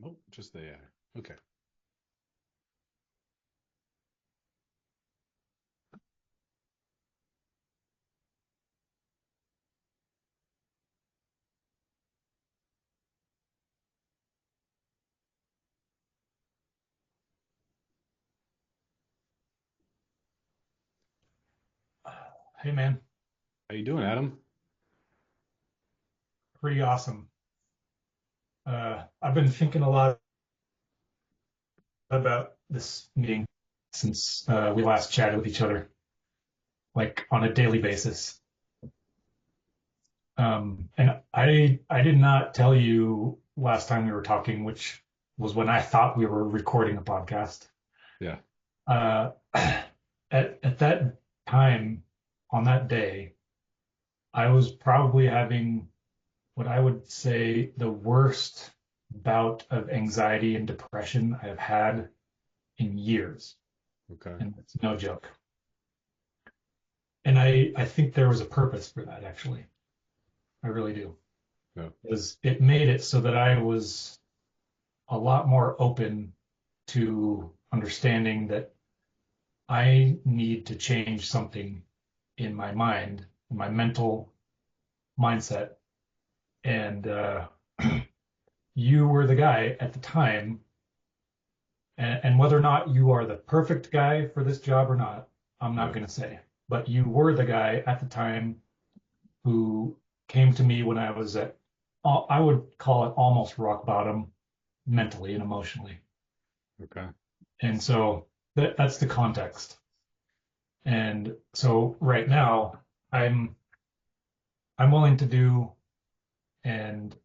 Oh, just the AI. Okay. Hey man, How you doing, Adam? pretty awesome. I've been thinking a lot about this meeting since we last chatted with each other, like on a daily basis. And I did not tell you last time we were talking, which was when I thought we were recording a podcast. Yeah. Uh, at that time, on that day, I was probably having what I would say the worst bout of anxiety and depression I have had in years, Okay. and it's no joke. And I think there was a purpose for that, actually. I really do. Yeah. Because it made it so that I was a lot more open to understanding that I need to change something in my mind, in my mental mindset. And you were the guy at the time, and whether or not you are the perfect guy for this job or not, I'm not Yeah. going to say. But you were the guy at the time who came to me when I was at, I would call it almost rock bottom mentally and emotionally. Okay. And so that's the context. And so right now, I'm I'm willing to do and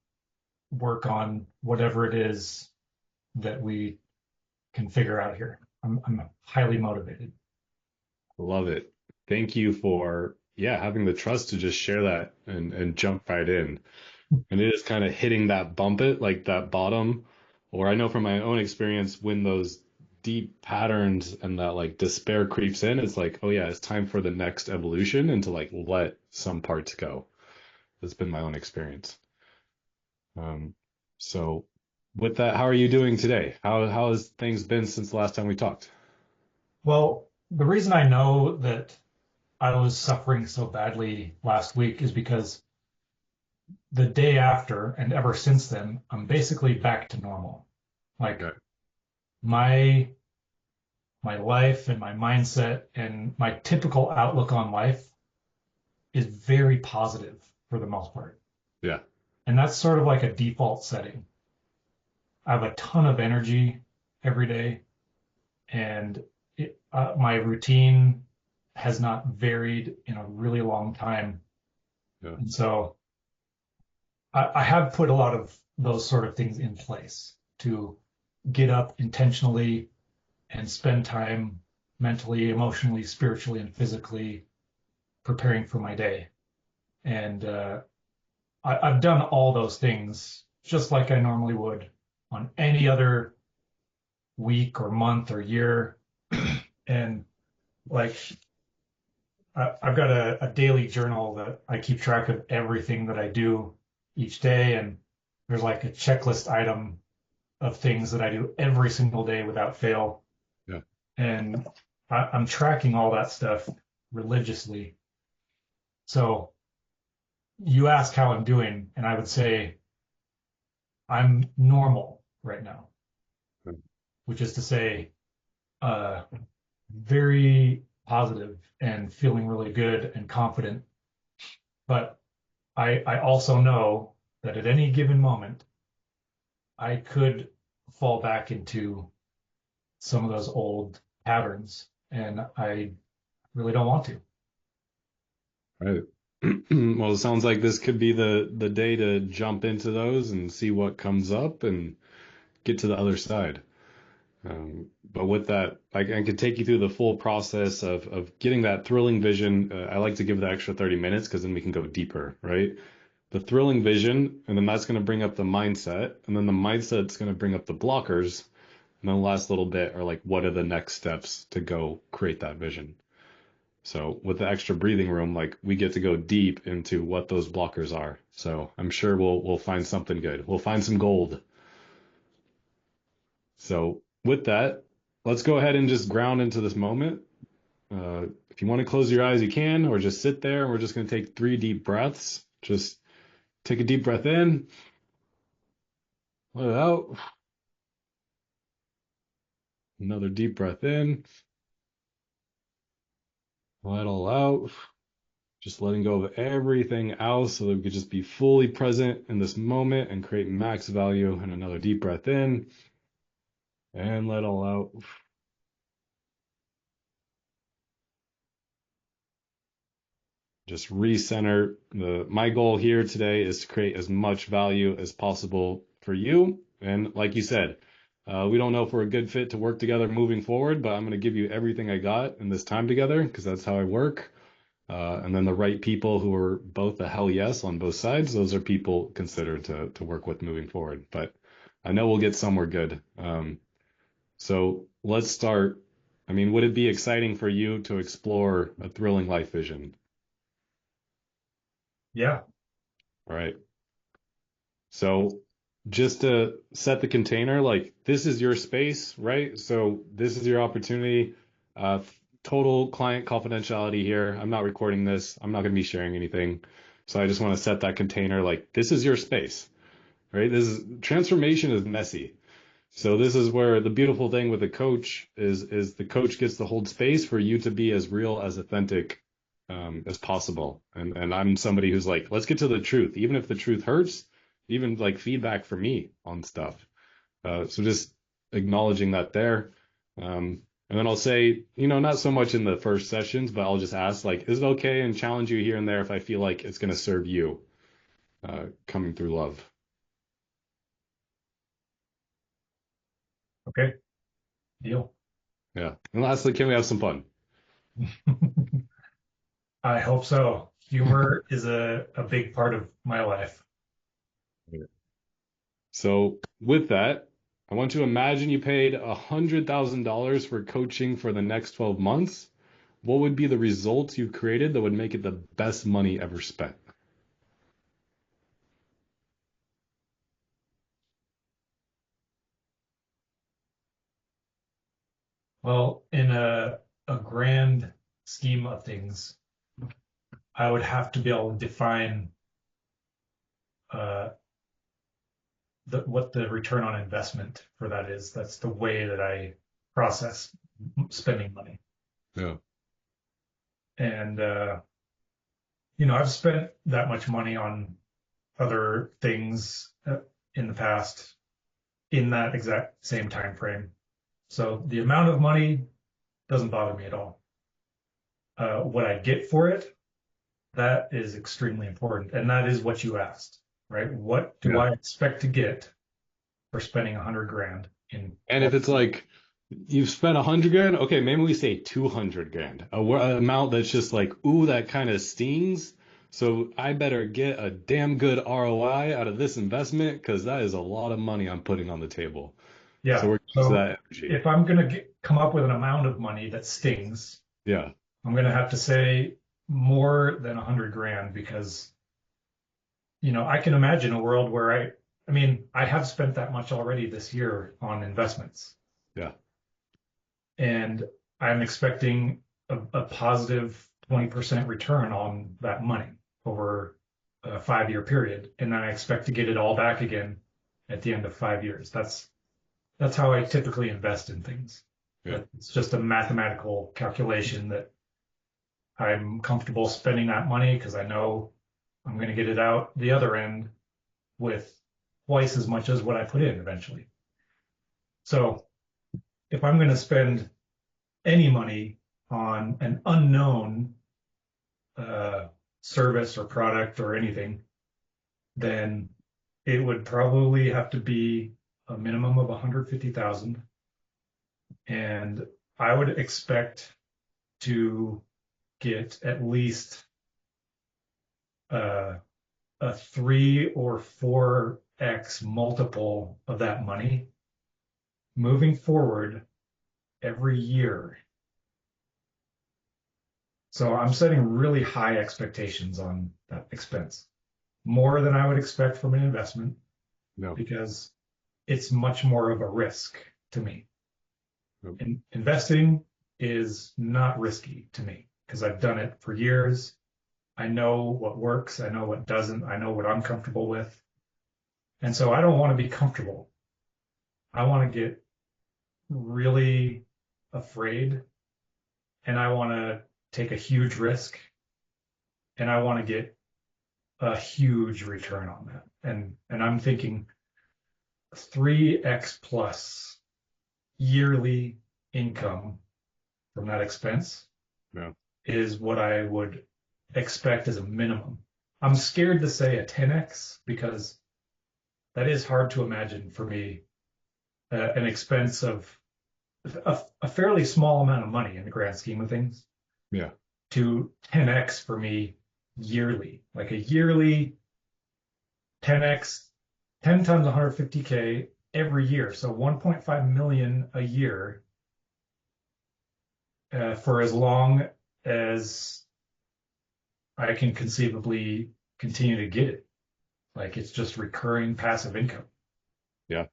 work on whatever it is that we can figure out here. I'm highly motivated. Love it. Thank you for, yeah, having the trust to just share that and jump right in. And it is kind of hitting that bump it, like that bottom, or I know from my own experience when those deep patterns and that like despair creeps in, it's like, oh yeah, it's time for the next evolution and to like let some parts go. That's been my own experience. Um, so with that, how are you doing today? How has things been since the last time we talked? Well, the reason I know that I was suffering so badly last week is because the day after and ever since then, I'm basically back to normal. Like Okay. my my life and my mindset and my typical outlook on life is very positive for the most part. Yeah. And that's sort of like a default setting. I have a ton of energy every day, and my routine has not varied in a really long time. Yeah. And so I have put a lot of those sort of things in place to get up intentionally and spend time mentally, emotionally, spiritually, and physically preparing for my day. And I've done all those things just like I normally would on any other week or month or year. And like I've got a daily journal that I keep track of everything that I do each day. And there's like a checklist item of things that I do every single day without fail. Yeah. And I'm tracking all that stuff religiously. So you ask how I'm doing, and I would say I'm normal right now, which is to say, uh, very positive and feeling really good and confident. But I also know that at any given moment, I could fall back into some of those old patterns, and I really don't want to. Right. Well, it sounds like this could be the day to jump into those and see what comes up and get to the other side. But with that, I could take you through the full process of getting that thrilling vision. I like to give the extra 30 minutes because then we can go deeper, right? The thrilling vision, and then that's going to bring up the mindset, and then the mindset's going to bring up the blockers, and then the last little bit are like, what are the next steps to go create that vision? So with the extra breathing room, like we get to go deep into what those blockers are. So I'm sure we'll find something good. We'll find some gold. So with that, let's go ahead and just ground into this moment. If you want to close your eyes, you can, or just sit there. We're just going to take 3 deep breaths. Just take a deep breath in, let it out. Another deep breath in, let it all out. Just letting go of everything else so that we could just be fully present in this moment and create max value. And another deep breath in and let it all out. Just recenter. My goal here today is to create as much value as possible for you. And like you said, we don't know if we're a good fit to work together moving forward, but I'm going to give you everything I got in this time together because that's how I work. And then the right people who are both a hell yes on both sides, those are people considered to work with moving forward. But I know we'll get somewhere good. So let's start. I mean, would it be exciting for you to explore a thrilling life vision? Yeah. All right. So just to set the container, like this is your space, right? So this is your opportunity. Uh, Total client confidentiality here. I'm not recording this. I'm not going to be sharing anything. So I just want to set that container like this is your space, right? This is transformation is messy. So this is where the beautiful thing with a coach is the coach gets to hold space for you to be as real as authentic as possible. And I'm somebody who's like, let's get to the truth, even if the truth hurts, even like feedback for me on stuff. So just acknowledging that there. And then I'll say, not so much in the first sessions, but I'll just ask like, is it okay and challenge you here and there if I feel like it's going to serve you coming through love. Okay. Deal. Yeah. And lastly, can we have some fun? I hope so. Humor is a big part of my life. So with that, I want to imagine you paid $100,000 for coaching for the next 12 months. What would be the results you've created that would make it the best money ever spent? Well, in a grand scheme of things, I would have to be able to define uh, what the return on investment for that is. That's the way that I process spending money. Yeah, And I've spent that much money on other things in the past in that exact same time frame. So the amount of money doesn't bother me at all. What I get for it, that is extremely important, and that is what you asked, right? What do yeah. I expect to get for spending 100 grand in And if 12? it's like you've spent 100 grand, okay, maybe we say 200 grand, amount that's just like, ooh, that kind of stings. So I better get a damn good ROI out of this investment because that is a lot of money I'm putting on the table. So Yeah. we're use So that energy. if I'm going to come up with an amount of money that stings, Yeah, I'm going to have to say more than 100 grand because, I can imagine a world where I have spent that much already this year on investments, yeah, and I'm expecting a positive 20% return on that money over a 5-year period. And then I expect to get it all back again at the end of 5 years. That's how I typically invest in things. yeah. It's just a mathematical calculation that I'm comfortable spending that money because I know I'm going to get it out the other end with twice as much as what I put in eventually. So if I'm going to spend any money on an unknown uh, service or product or anything, then it would probably have to be a minimum of 150,000. And I would expect to get at least uh, a 3 or 4x multiple of that money moving forward every year. So I'm setting really high expectations on that expense, more than I would expect from an investment No, because it's much more of a risk. to me. Yep. Investing is not risky to me because I've done it for years. I know what works. I know what doesn't. I know what I'm comfortable with. And so I don't want to be comfortable. I want to get really afraid and I want to take a huge risk and I want to get a huge return on that. And I'm thinking 3x plus yearly income from that expense Yeah. is what I would expect as a minimum. I'm scared to say a 10x because that is hard to imagine for me. An expense of a fairly small amount of money in the grand scheme of things Yeah. to 10x for me yearly, like a yearly 10x, 10 times 150K every year. So 1.5 million a year for as long as I can conceivably continue to get it. Like it's just recurring passive income. Yeah.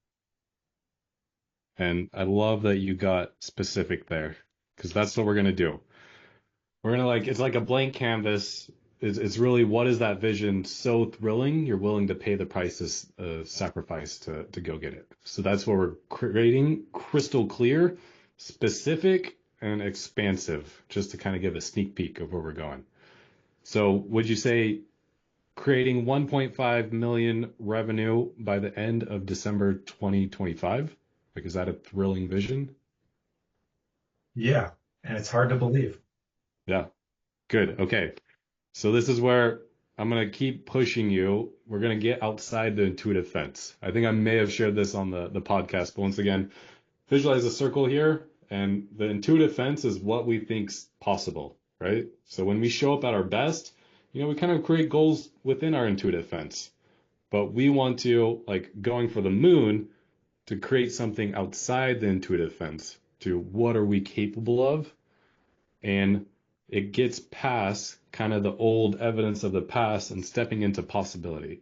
And I love that you got specific there because that's what we're going to do. We're going to like, it's like a blank canvas. It's really what is that vision so thrilling you're willing to pay the prices, sacrifice to go get it. So that's what we're creating crystal clear, specific, and expansive, just to kind of give a sneak peek of where we're going. So would you say creating 1.5 million revenue by the end of December 2025? Like, is that a thrilling vision? Yeah. And it's hard to believe. Yeah, good. Okay. So this is where I'm going to keep pushing you. We're going to get outside the intuitive fence. I think I may have shared this on the podcast, but once again, visualize a circle here, and the intuitive fence is what we think's possible, right? So when we show up at our best, we kind of create goals within our intuitive fence. But we want to, like, going for the moon, to create something outside the intuitive fence to what are we capable of, and it gets past kind of the old evidence of the past and stepping into possibility.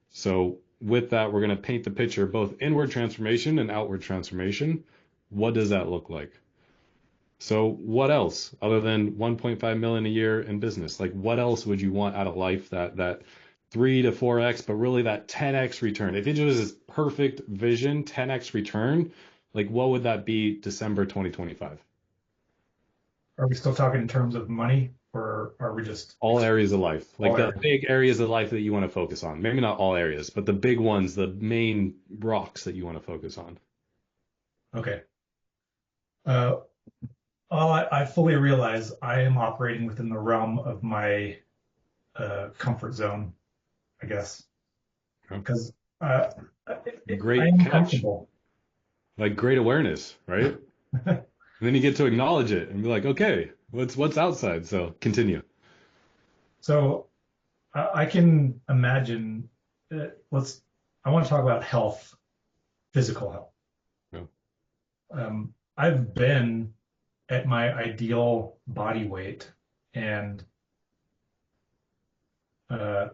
So with that, we're going to paint the picture both inward transformation and outward transformation. What does that look like? So what else other than 1.5 million a year in business? Like what else would you want out of life that 3 to 4x, but really that 10x return? If it was this perfect vision, 10x return, like what would that be December 2025? Are we still talking in terms of money or are we just All areas of life, like all the areas? big areas of life that you want to focus on. Maybe not all areas, but the big ones, the main rocks that you want to focus on. Okay. Uh, I fully realize I am operating within the realm of my comfort zone, I guess, Okay. because I Great am catch. comfortable. Like great awareness, right? And then you get to acknowledge it and be like, okay, what's outside? So continue. So I can imagine. Let's. I want to talk about health, physical health. Yeah. I've been at my ideal body weight and uh,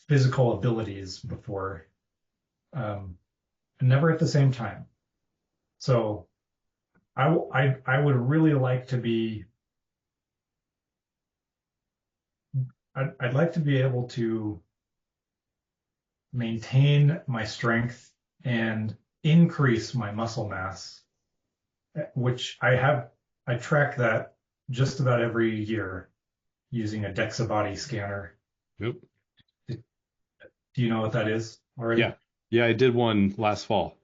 physical abilities before, um, never at the same time. So I would really like to be. I'd like to be able to maintain my strength and increase my muscle mass, which I have. I track that just about every year using a DEXA body scanner. Yep. Do you know what that is already? Yeah. Yeah, I did one last fall.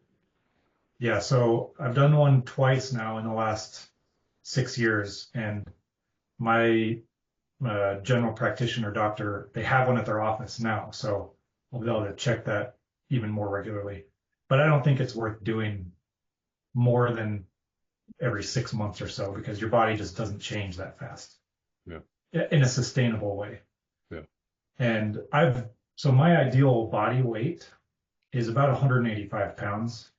Yeah, so I've done one twice now in the last 6 years, and my general practitioner doctor, they have one at their office now, so I'll be able to check that even more regularly. But I don't think it's worth doing more than every 6 months or so because your body just doesn't change that fast Yeah. in a sustainable way. Yeah. And so my ideal body weight is about 185 pounds,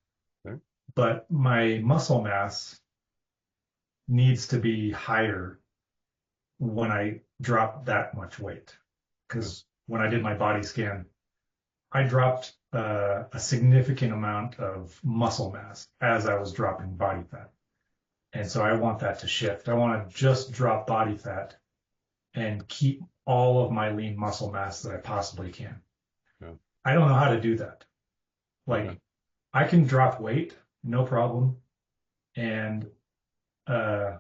Okay. but my muscle mass needs to be higher when I drop that much weight. Yeah. Because when I did my body scan, I dropped a significant amount of muscle mass as I was dropping body fat. And so I want that to shift. I want to just drop body fat and keep all of my lean muscle mass that I possibly can. Yeah. I don't know how to do that. Okay. Like I can drop weight, no problem. And uh,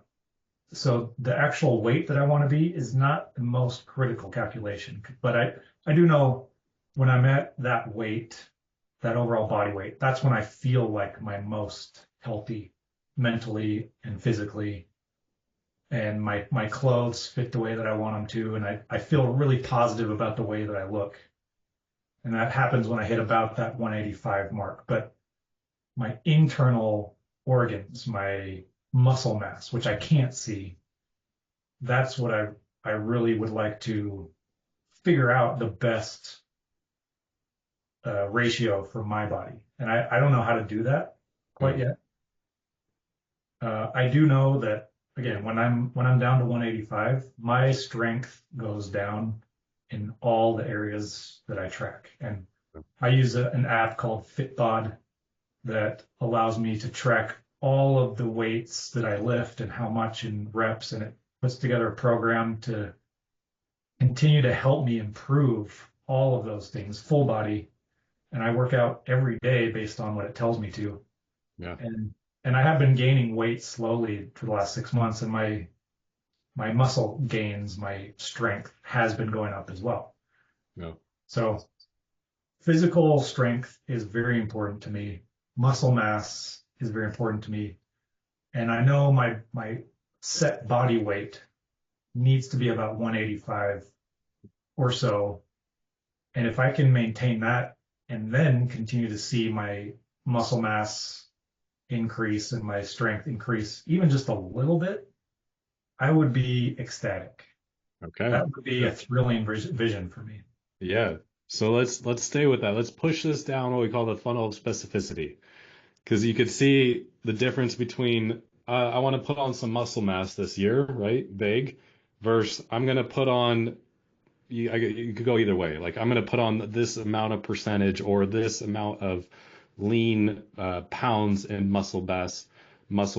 so the actual weight that I want to be is not the most critical calculation. But I do know when I'm at that weight, that overall body weight, that's when I feel like my most healthy mentally and physically. And my clothes fit the way that I want them to. And I feel really positive about the way that I look. And that happens when I hit about that 185 mark. But my internal organs, my muscle mass, which I can't see, that's what I really would like to figure out the best ratio for my body. And I don't know how to do that quite Yeah. yet. I do know that again, when I'm down to 185, my strength goes down in all the areas that I track. And I use an app called Fitbod that allows me to track all of the weights that I lift and how much in reps, and it puts together a program to continue to help me improve all of those things, full body. And I work out every day based on what it tells me to. Yeah. And and I have been gaining weight slowly for the last 6 months, and my muscle gains, my strength has been going up as well. Yeah. So physical strength is very important to me. Muscle mass is very important to me. And I know my set body weight needs to be about 185 or so. And if I can maintain that and then continue to see my muscle mass increase and my strength increase even just a little bit, I would be ecstatic. Okay. That would be a Good. thrilling vision for me. Yeah. So let's stay with that. Let's push this down what we call the funnel of specificity, because you could see the difference between I want to put on some muscle mass this year, right? Big, versus I'm gonna put on you could go either way. Like I'm going to put on this amount of percentage or this amount of lean pounds in muscle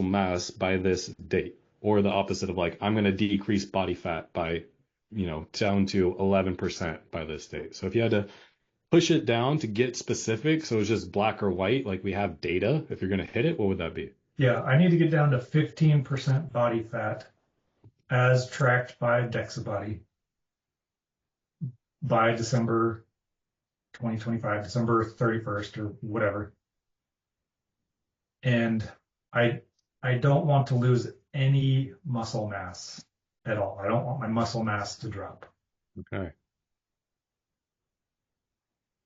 mass by this date, or the opposite of like I'm going to decrease body fat by, down to 11% by this date. So if you had to push it down to get specific, so it's just black or white, like we have data, if you're going to hit it, what would that be? Yeah, I need to get down to 15% body fat as tracked by DexaBody by December 2025, December 31st or whatever. And I I don't want to lose any muscle mass at all. I don't want my muscle mass to drop. Okay.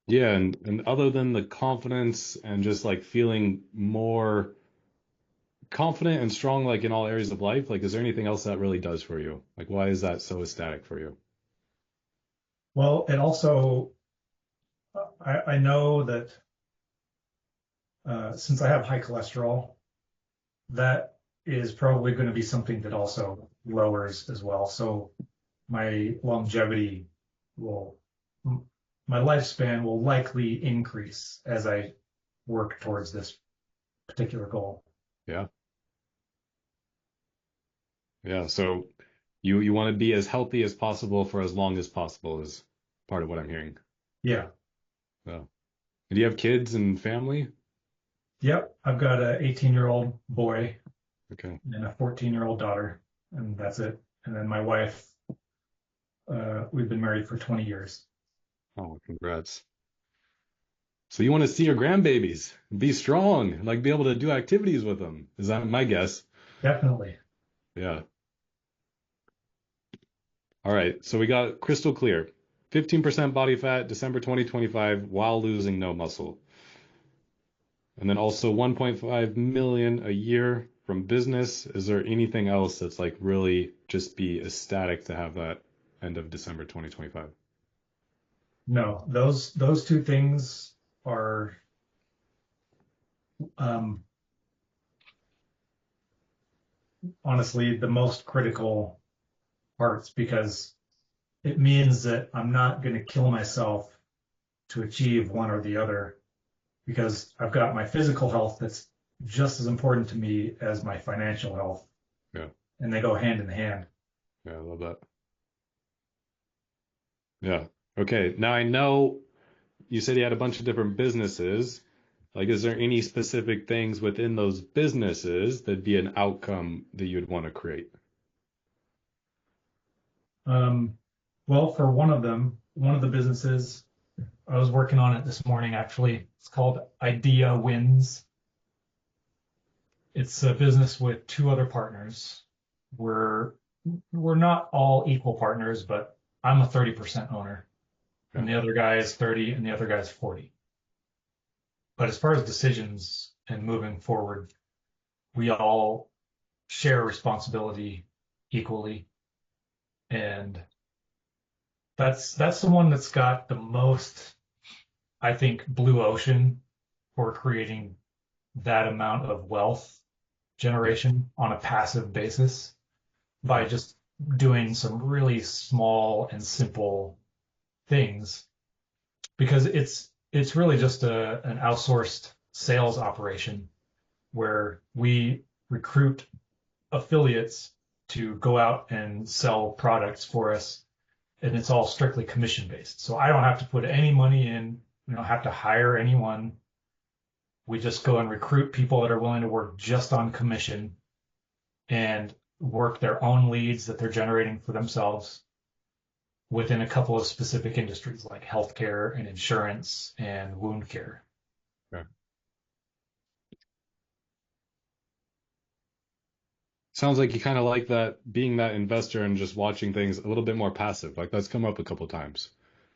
Yeah, and other than the confidence and just like feeling more confident and strong like in all areas of life, like is there anything else that really does for you? Like why is that so ecstatic for you? Well, it also I know that since I have high cholesterol, that is probably going to be something that also lowers as well. So my longevity will, my lifespan will likely increase as I work towards this particular goal. Yeah. Yeah. So you want to be as healthy as possible for as long as possible is part of what I'm hearing. Yeah. Yeah. And do you have kids and family? Yep. I've got an 18-year-old boy Okay. and a 14-year-old daughter, and that's it. And then my wife, we've been married for 20 years. Oh, congrats. So you want to see your grandbabies, be strong, like be able to do activities with them. Is that my guess? Definitely. Yeah. All right. So we got crystal clear. 15% body fat, December 2025, while losing no muscle. And then also 1.5 million a year from business. Is there anything else that's like really just be ecstatic to have that end of December 2025? No, those two things are um, honestly the most critical parts because it means that I'm not going to kill myself to achieve one or the other because I've got my physical health that's just as important to me as my financial health, Yeah. and they go hand in hand. Yeah, I love that. Yeah. Okay. Now I know you said you had a bunch of different businesses. Like, is there any specific things within those businesses that'd be an outcome that you'd want to create? Um, well, for one of them, one of the businesses, I was working on it this morning actually. It's called Idea Wins. It's a business with two other partners. We're we're not all equal partners, but I'm a 30% owner, Yeah. and the other guy is 30, and the other guy is 40. But as far as decisions and moving forward, we all share responsibility equally, and that's the one that's got the most, I think, blue ocean for creating that amount of wealth Yeah. generation on a passive basis by Yeah. just doing some really small and simple things because it's really just an outsourced sales operation where we recruit affiliates to go out and sell products for us, and it's all strictly commission based. So I don't have to put any money in. We don't have to hire anyone. We just go and recruit people that are willing to work just on commission and work their own leads that they're generating for themselves within a couple of specific industries like healthcare and insurance and wound care. Yeah. Sounds like you kind of like that being that investor and just watching things a little bit more passive. Like that's come up a couple times.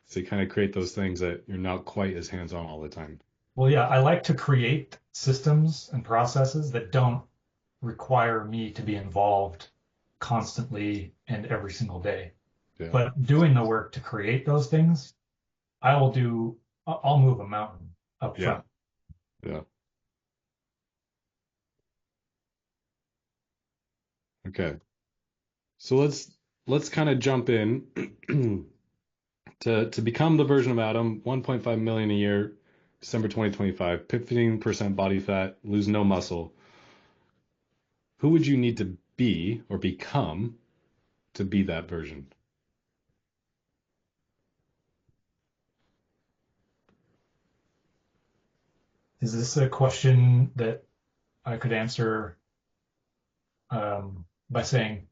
So you kind of create those things that you're not quite as hands-on all the time. Well, yeah, I like to create systems and processes that don't require me to be involved constantly and every single day. Yeah. But doing the work to create those things, I'll move a mountain up Yeah. front. Yeah. Okay. So let's kind of jump in to become the version of Adam, 1.5 million a year, December 2025, 15% body fat, lose no muscle. Who would you need to be or become to be that version? Is this a question that I could answer by saying,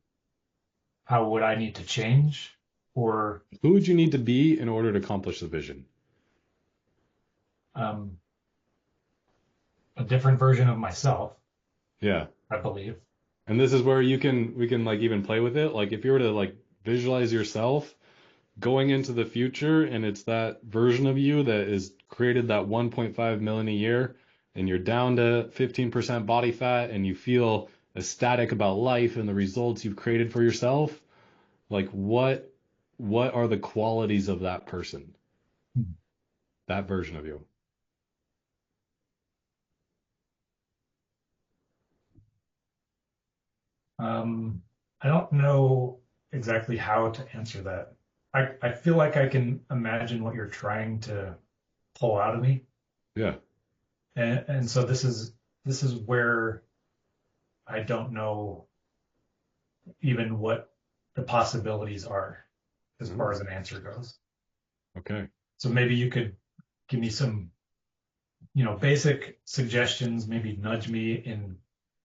how would I need to change? Or Who would you need to be in order to accomplish the vision? um, a different version of myself, Yeah. I believe. And this is where we can like even play with it. Like if you were to like visualize yourself going into the future and it's that version of you that is created that 1.5 million a year and you're down to 15% body fat and you feel ecstatic about life and the results you've created for yourself, like what are the qualities of that person, that version of you? Um, I don't know exactly how to answer that. I feel like I can imagine what you're trying to pull out of me. Yeah. And so this is where I don't know even what the possibilities are as far Oh, as an answer goes. okay. So maybe you could give me some, basic suggestions, maybe nudge me in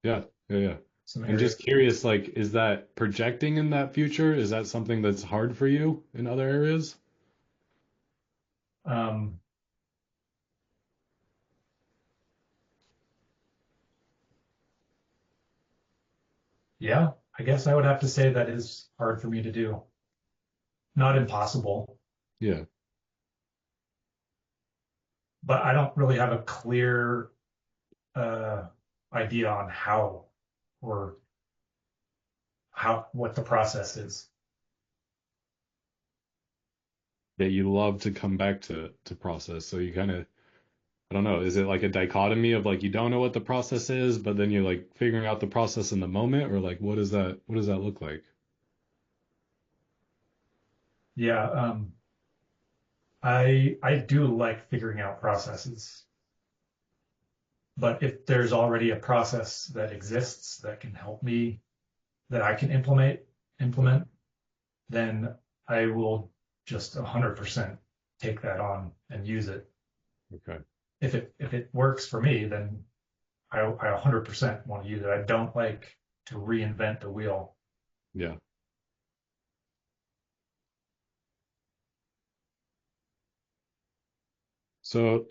Yeah. Yeah. Yeah. some And areas. just curious, like, is that projecting in that future? Is that something that's hard for you in other areas? Um, yeah, I guess I would have to say that is hard for me to do. Not impossible, Yeah. but I don't really have a clear uh, idea on how or what the process is. That you love to come back to process. So you kind of, I don't know, is it like a dichotomy of like you don't know what the process is, but then you're like figuring out the process in the moment, or like what does that look like? Yeah, I do like figuring out processes, but if there's already a process that exists that can help me, that I can Yeah. implement, then I will just 100% take that on and use it. Okay. If it works for me, then I 100% want to use it. I don't like to reinvent the wheel. Yeah. So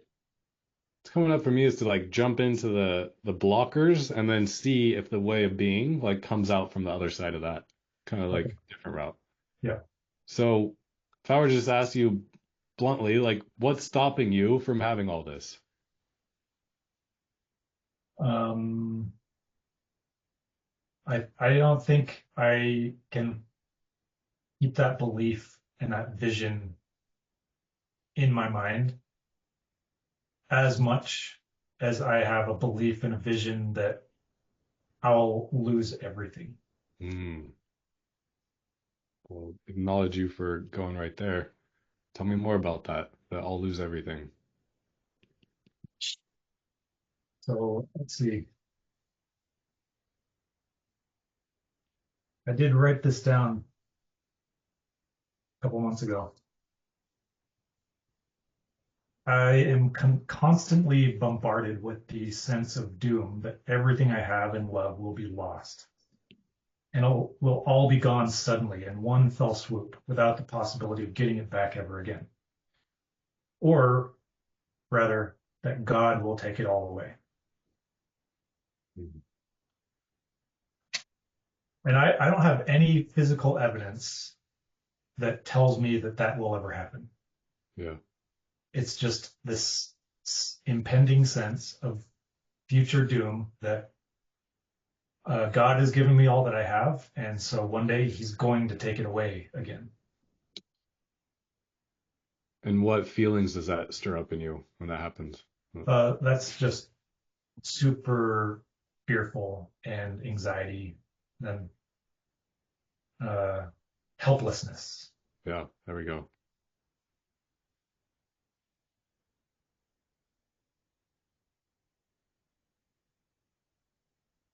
it's coming up for me is to like jump into the blockers and then see if the way of being like comes out from the other side of that. Kind of Okay. like different route. Yeah. So if I were to just ask you bluntly, like what's stopping you from having all this? Um, I don't think I can keep that belief and that vision in my mind as much as I have a belief and a vision that I'll lose everything. Hmm. Well, acknowledge you for going right there. Tell me more about that. That I'll lose everything. So let's see. I did write this down a couple months ago. I am constantly bombarded with the sense of doom that everything I have and love will be lost and will all be gone suddenly in one fell swoop without the possibility of getting it back ever again. Or rather, that God will take it all away. Mhm. And I don't have any physical evidence that tells me that that will ever happen. Yeah. It's just this impending sense of future doom that God has given me all that I have, and so one day He's going to take it away again. And what feelings does that stir up in you when that happens? That's just super fearful and anxiety and uh, helplessness. Yeah, there we go.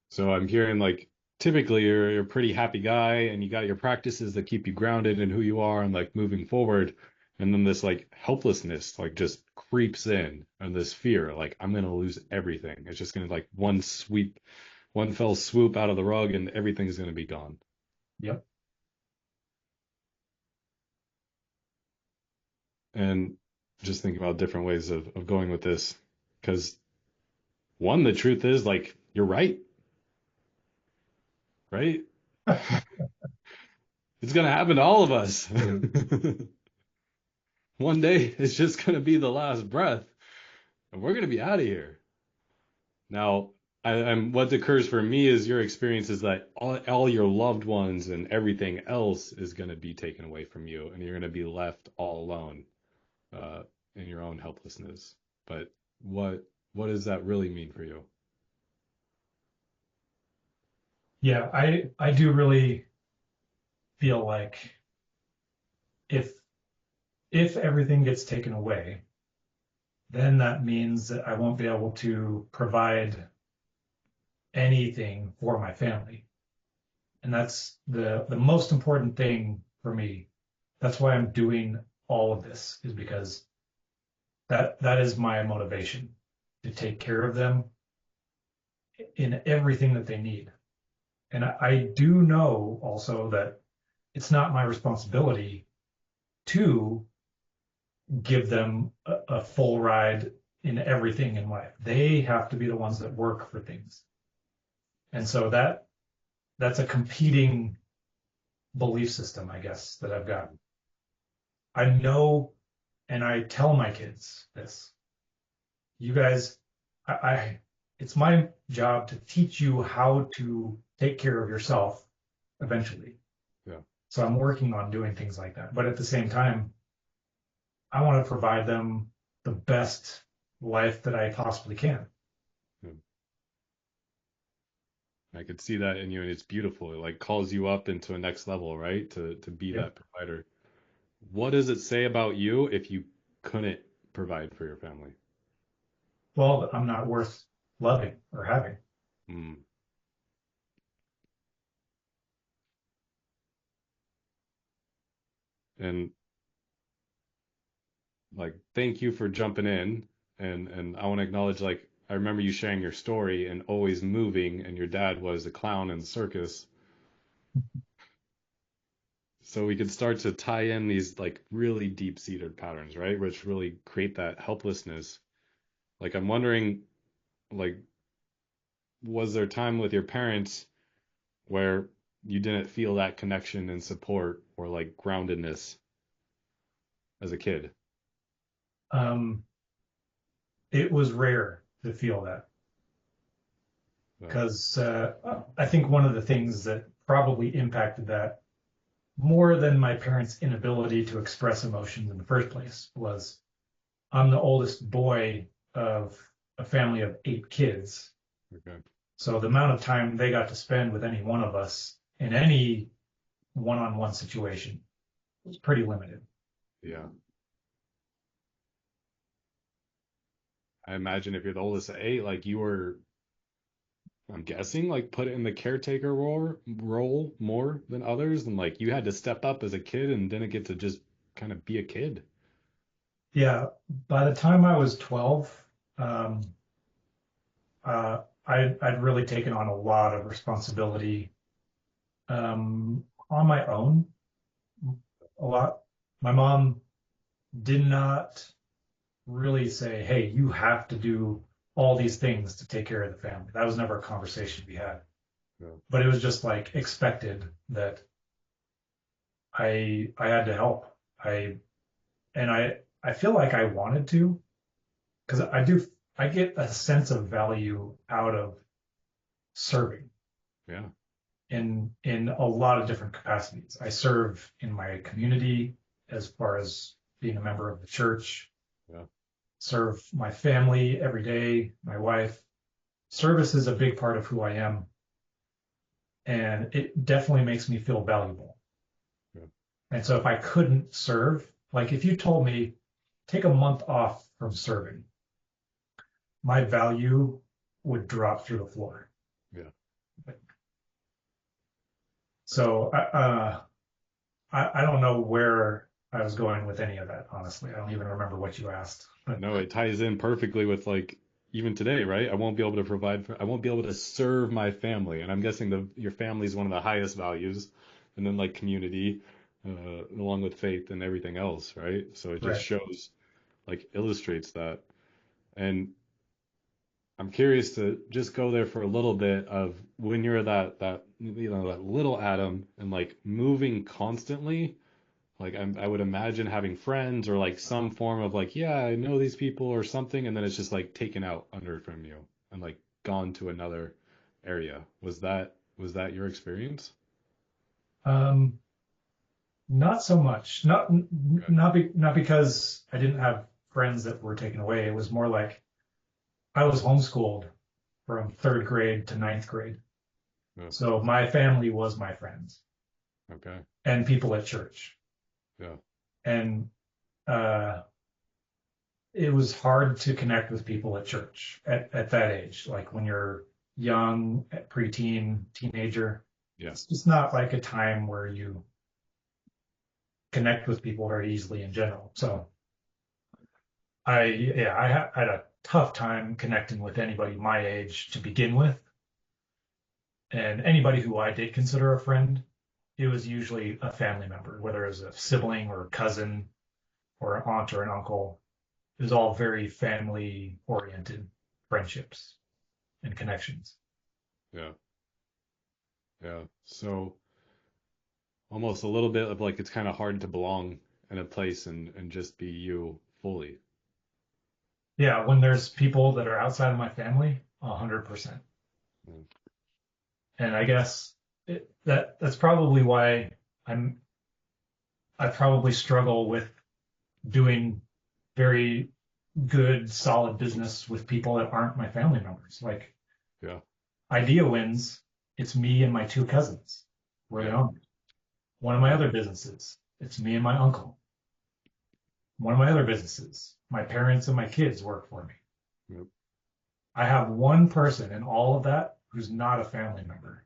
So I'm hearing like typically you're a pretty happy guy and you got your practices that keep you grounded in who you are and like moving forward. And then this like helplessness like just creeps in and this fear, like I'm gonna lose everything. It's just gonna like one sweep, one fell swoop out of the rug and everything's gonna be gone. Yep. And just thinking about different ways of going with this. Because one, the truth is like you're right, right? It's gonna happen to all of us. One day it's just gonna be the last breath, and we're gonna be out of here. Now, I'm what occurs for me is your experience is that all your loved ones and everything else is gonna be taken away from you, and you're gonna be left all alone, uh, in your own helplessness. But what does that really mean for you? Yeah, I do really feel like if if everything gets taken away, then that means that I won't be able to provide anything for my family. And that's the most important thing for me. That's why I'm doing all of this is because that is my motivation to take care of them in everything that they need. And I do know also that it's not my responsibility to give them a full ride in everything in life. They have to be the ones that work for things. And so that's a competing belief system, I guess, that I've got. I know, and I tell my kids this. You guys, I it's my job to teach you how to take care of yourself eventually. Yeah. So I'm working on doing things like that. But at the same time, I want to provide them the best life that I possibly can. Yeah. I could see that in you, and it's beautiful. It like calls you up into a next level, right? To be Yeah. that provider. What does it say about you if you couldn't provide for your family? Well, I'm not worth loving or having. Mm. And like, thank you for jumping in. And I want to acknowledge, like, I remember you sharing your story and always moving, and your dad was a clown in the circus. So we could start to tie in these like really deep-seated patterns, right? Which really create that helplessness. Like I'm wondering, like, was there time with your parents where you didn't feel that connection and support or like groundedness as a kid? Um, it was rare to feel that Yeah. because I think one of the things that probably impacted that more than my parents' inability to express emotions in the first place was I'm the oldest boy of a family of 8 kids. Okay. So the amount of time they got to spend with any one of us in any one-on-one situation was pretty limited. Yeah. I imagine if you're the oldest of eight, like you were, I'm guessing, like put in the caretaker role more than others, and like you had to step up as a kid and didn't get to just kind of be a kid. Yeah, by the time I was 12, um, I'd really taken on a lot of responsibility on my own. A lot. My mom did not really say, "Hey, you have to do all these things to take care of the family." That was never a conversation we had. Yeah. But it was just like expected that I had to help. I and I feel like I wanted to because I get a sense of value out of serving Yeah. in a lot of different capacities. I serve in my community as far as being a member of the church, Yeah. serve my family every day, my wife. Service is a big part of who I am, and it definitely makes me feel valuable. Yeah. And so if I couldn't serve, like if you told me take a month off from serving, my value would drop through the floor. Yeah. So I don't know where I was going with any of that, honestly. I don't even remember what you asked. But No, it ties in perfectly with like even today, right? I won't be able to provide for, I won't be able to serve my family. And I'm guessing your family is one of the highest values, and then like community, along with faith and everything else, right? So it just right. shows, like illustrates that. And I'm curious to just go there for a little bit of when you're that that little atom and like moving constantly. Like I would imagine having friends or like some form of like, yeah, I know these people or something, and then it's just like taken out under from you and like gone to another area. Was that your experience? Um, Not so much. Okay. Not because I didn't have friends that were taken away. It was more like I was homeschooled from third grade to ninth grade. Yeah. So my family was my friends Okay. and people at church. Yeah. And uh, it was hard to connect with people at church at that age. Like when you're young, preteen, teenager, Yeah. it's just not like a time where you connect with people very easily in general. So I had a tough time connecting with anybody my age to begin with, and anybody who I did consider a friend, it was usually a family member, whether it was a sibling or a cousin or an aunt or an uncle. It was all very family oriented friendships and connections. Yeah. Yeah. So almost a little bit of like it's kind of hard to belong in a place and just be you fully. Yeah, when there's people that are outside of my family, 100%. Mm. And I guess that's probably why I'm I probably struggle with doing very good, solid business with people that aren't my family members. Like Yeah. Idea Wins, it's me and my 2 cousins. We're the Yeah. owners. One of my Yeah. other businesses, it's me and my uncle. one of my other businesses. My parents and my kids work for me. Yep. I have one person in all of that who's not a family member.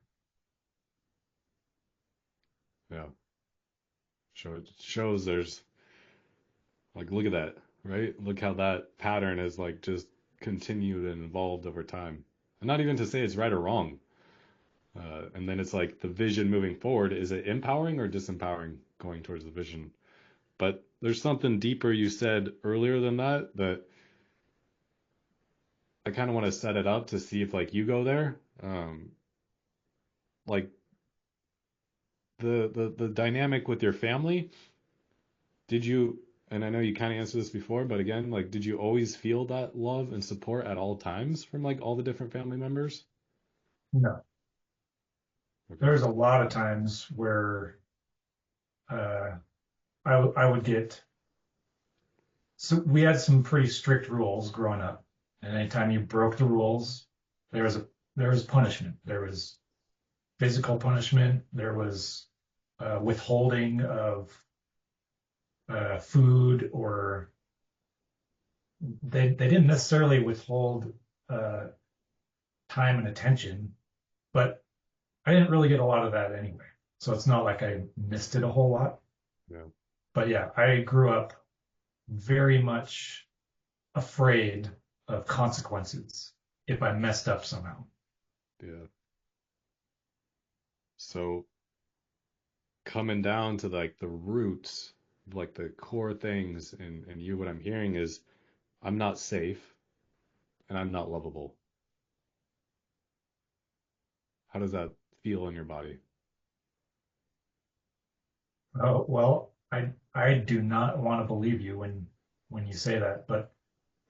Yeah. It shows there's like, look at that, right? Look how that pattern has like just continued and evolved over time. And not even to say it's right or wrong. And then it's like the vision moving forward, is it empowering or disempowering going towards the vision? But there's something deeper you said earlier than that that I kind of want to set it up to see if like you go there. Like the dynamic with your family, did you, and I know you kind of answered this before, but again, like did you always feel that love and support at all times from like all the different family members? No, Okay. there's a lot of times where uh, I would get. So we had some pretty strict rules growing up, and anytime you broke the rules, there was a there was punishment. There was physical punishment. There was withholding of food, or they didn't necessarily withhold uh, time and attention, but I didn't really get a lot of that anyway. So it's not like I missed it a whole lot. Yeah. But yeah, I grew up very much afraid of consequences if I messed up somehow. Yeah. So coming down to like the roots, like the core things, and you, what I'm hearing is I'm not safe and I'm not lovable. How does that feel in your body? Oh, well, I do not want to believe you when you say that, but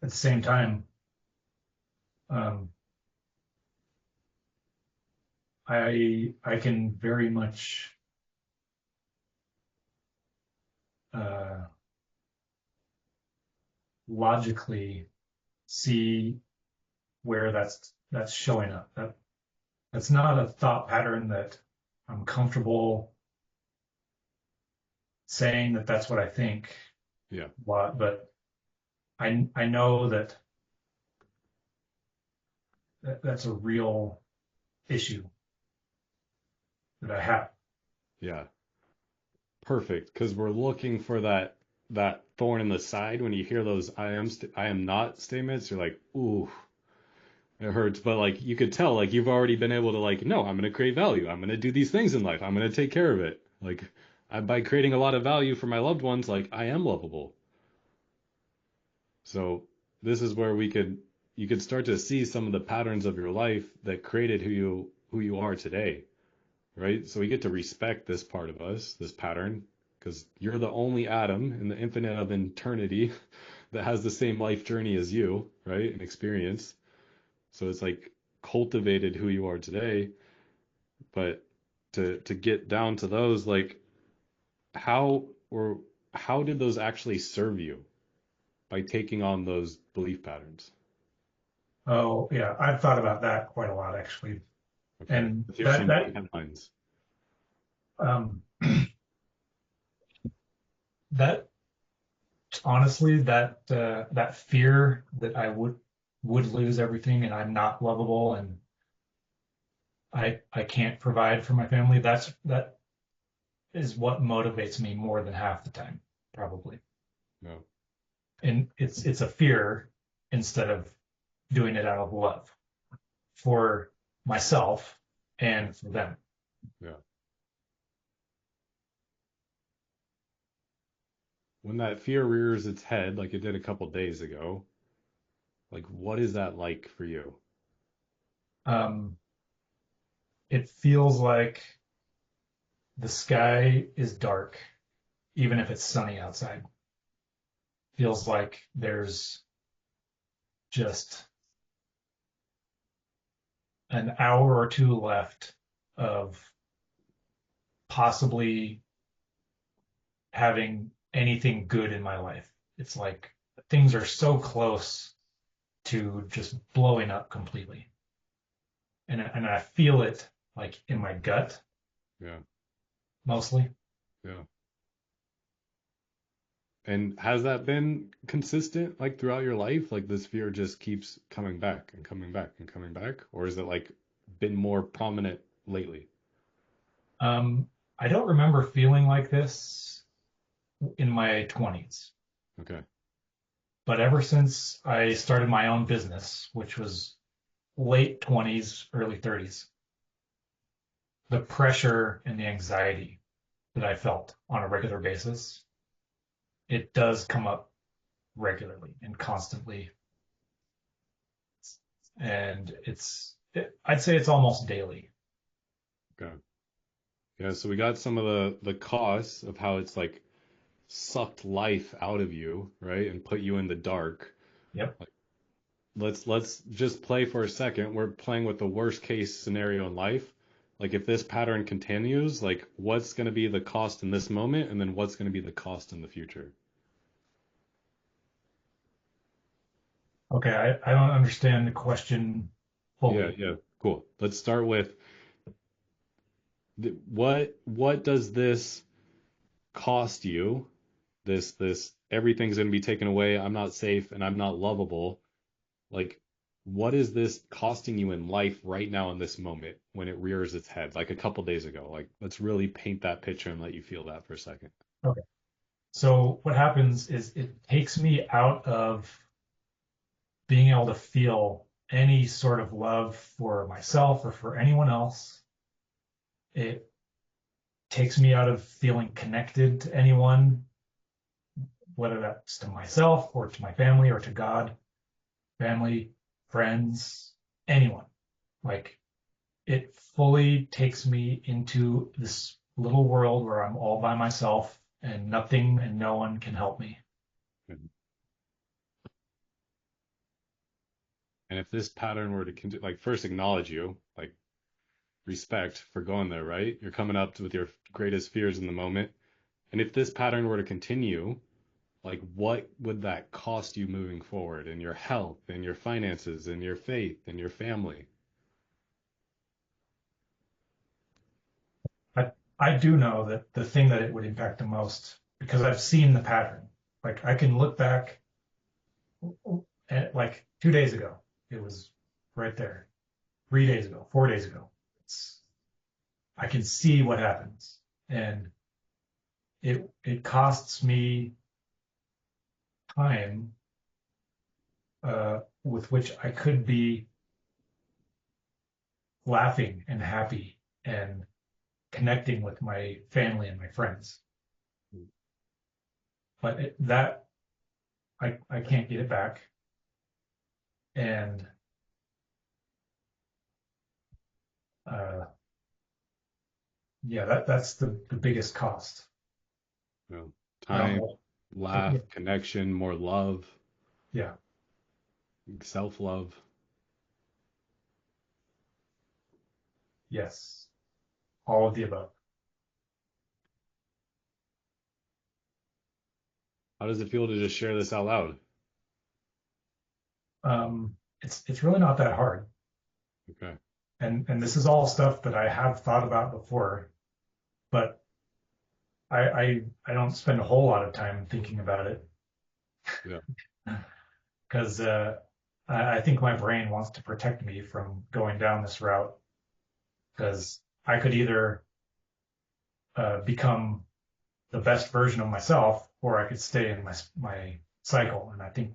at the same time, um, I can very much uh, logically see where that's showing up. That's not a thought pattern that I'm comfortable saying that that's what I think Yeah. a lot, but I know that that's a real issue that I have. Yeah. Perfect. Because we're looking for that thorn in the side when you hear those I am not statements, you're like, ooh, it hurts. But like you could tell, like you've already been able to like, no, I'm gonna create value. I'm gonna do these things in life. I'm gonna take care of it. Like by creating a lot of value for my loved ones, like I am lovable. So this is where you could start to see some of the patterns of your life that created who you are today, right? So we get to respect this part of us, this pattern, because you're the only atom in the infinite of eternity that has the same life journey as you, right? And experience. So it's like cultivated who you are today, but to get down to those, like how or how did those actually serve you by taking on those belief patterns? Oh, yeah, I've thought about that quite a lot actually. Okay, And let's hear that some big that headlines. um that honestly that fear that I would lose everything and I'm not lovable and I can't provide for my family, that is what motivates me more than half the time, probably. No, And it's a fear instead of doing it out of love for myself yeah, and for them. yeah. When that fear rears its head, like it did a couple days ago, like what is that like for you? Um, it feels like the sky is dark, even if it's sunny outside. Feels like there's just an hour or two left of possibly having anything good in my life. It's like things are so close to just blowing up completely. And I feel it like in my gut Yeah, mostly. yeah. And has that been consistent like throughout your life? Like this fear just keeps coming back and coming back and coming back? Or is it like been more prominent lately? Um, I don't remember feeling like this in my 20s, Okay. but ever since I started my own business, which was late 20s, early 30s, the pressure and the anxiety that I felt on a regular basis, it does come up regularly and constantly. And I'd say it's almost daily. Okay. Yeah, so we got some of the costs of how it's like sucked life out of you, right? And put you in the dark. Yep. Like let's just play for a second. We're playing with the worst case scenario in life. Like if this pattern continues, like what's going to be the cost in this moment and then what's going to be the cost in the future? Okay. I don't understand the question Yeah, fully. yeah, cool. Let's start with what does this cost you? This everything's going to be taken away. I'm not safe and I'm not lovable. Like, what is this costing you in life right now in this moment when it rears its head, like a couple days ago? Like, let's really paint that picture and let you feel that for a second. Okay. So what happens is it takes me out of being able to feel any sort of love for myself or for anyone else. It takes me out of feeling connected to anyone, whether that's to myself or to my family or to God, family, friends, anyone. Like it fully takes me into this little world where I'm all by myself and nothing and no one can help me. And if this pattern were to continue, like, first acknowledge you, like, respect for going there, right? You're coming up with your greatest fears in the moment. And if this pattern were to continue, like, what would that cost you moving forward in your health, in your finances, in your faith, in your family? I, I do know that the thing that it would impact the most, because I've seen the pattern, like I can look back at like 2 days ago, it was right there. 3 days ago, 4 days ago, it's, I can see what happens. And it costs me time with which I could be laughing and happy and connecting with my family and my friends. But that I can't get it back. And uh, yeah, that's the biggest cost. You know, I don't time, know. Yeah, laugh, connection, more love, yeah, self-love. yes, all of the above. How does it feel to just share this out loud? It's really not that hard. Okay. And this is all stuff that I have thought about before, but I don't spend a whole lot of time thinking about it Yeah. because I think my brain wants to protect me from going down this route because I could either become the best version of myself or I could stay in my cycle. And I think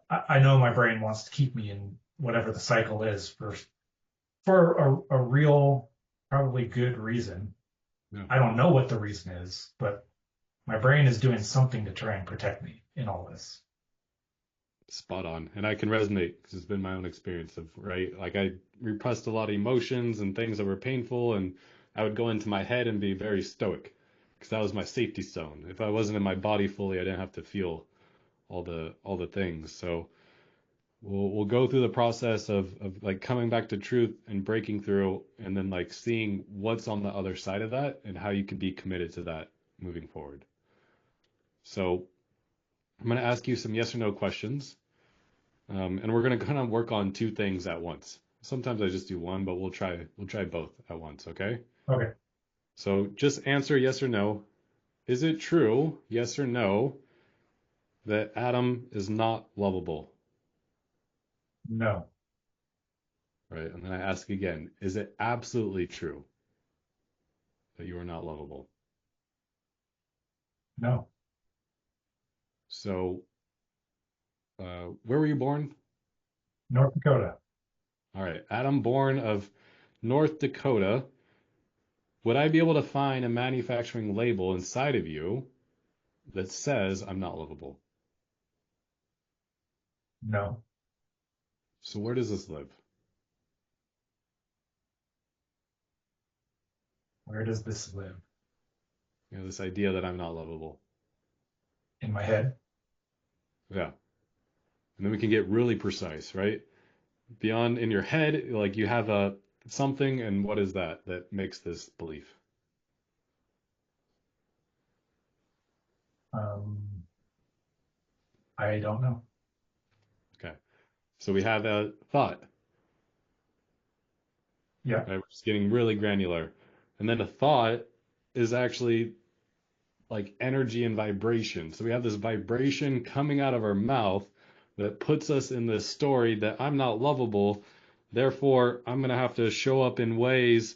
I know my brain wants to keep me in whatever the cycle is for a real, probably good reason. Yeah. I don't know what the reason is, but my brain is doing something to try and protect me in all this. Spot on. And I can resonate because it's been my own experience of, right? Like I repressed a lot of emotions and things that were painful, and I would go into my head and be very stoic because that was my safety zone. If I wasn't in my body fully, I didn't have to feel all the things. So we'll go through the process of like coming back to truth and breaking through and then like seeing what's on the other side of that and how you can be committed to that moving forward. So I'm going to ask you some yes or no questions. And we're going to kind of work on two things at once. Sometimes I just do one, but we'll try both at once, okay? Okay. So just answer yes or no. Is it true, yes or no, that Adam is not lovable, No. right? And then I ask again, is it absolutely true that you are not lovable? No. So, where were you born? North Dakota. All right, Adam, born of North Dakota. Would I be able to find a manufacturing label inside of you that says I'm not lovable? No. So, where does this live? Where does this live? You know, this idea that I'm not lovable. In my head? Yeah. And then we can get really precise, right? Beyond in your head, like you have a something, and what is that that makes this belief? Um, I don't know. Okay. So we have a thought, Yeah. right? We're just getting really granular. And then a thought is actually like energy and vibration. So we have this vibration coming out of our mouth that puts us in this story that I'm not lovable. Therefore, I'm going to have to show up in ways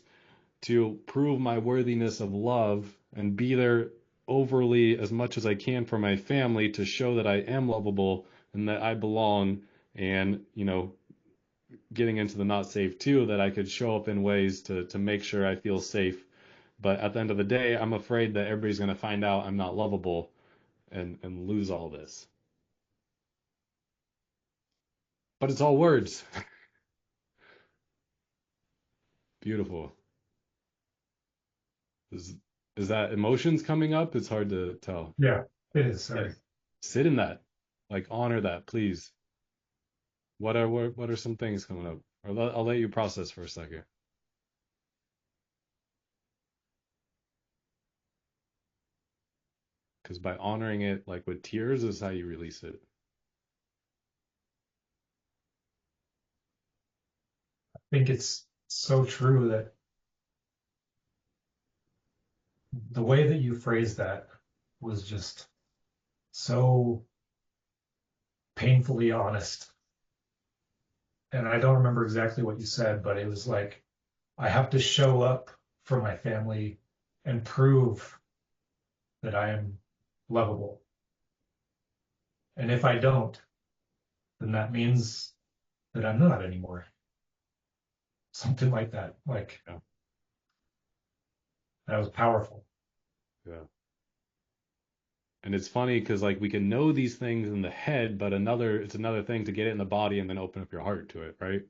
to prove my worthiness of love and be there overly as much as I can for my family to show that I am lovable and that I belong. And, getting into the not safe too, that I could show up in ways to make sure I feel safe. But at the end of the day, I'm afraid that everybody's going to find out I'm not lovable and lose all this. But it's all words. Beautiful. Is is that emotions coming up? It's hard to tell. Yeah. It is. Yes. Sorry. Sit in that. Like honor that, please. What are some things coming up? I'll let you process for a second. Because by honoring it like with tears is how you release it. I think it's so true that the way that you phrased that was just so painfully honest. And I don't remember exactly what you said, but it was like, I have to show up for my family and prove that I am lovable. And if I don't, then that means that I'm not anymore. Something like that. Like, Yeah. that was powerful. Yeah. And it's funny because like we can know these things in the head, but it's another thing to get it in the body and then open up your heart to it, right?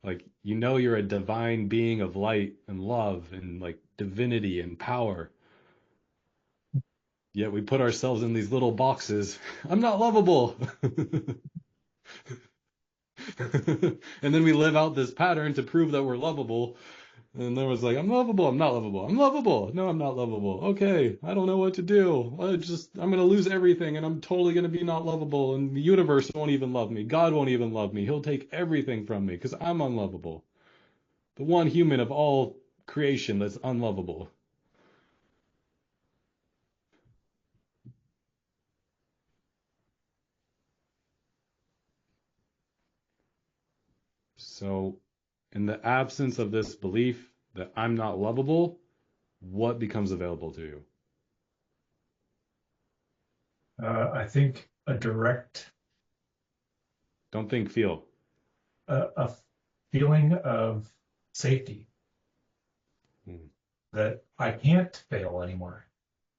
Like you're a divine being of light and love and like divinity and power. Yet we put ourselves in these little boxes. I'm not lovable. And then we live out this pattern to prove that we're lovable. And then was like, I'm lovable, I'm not lovable. I'm lovable. No, I'm not lovable. Okay, I don't know what to do. I'm gonna lose everything and I'm totally gonna be not lovable and the universe won't even love me. God won't even love me. He'll take everything from me because I'm unlovable. The one human of all creation that's unlovable. So, in the absence of this belief that I'm not lovable, what becomes available to you? I think a direct, Don't think, feel. a feeling of safety Hmm. that I can't fail anymore.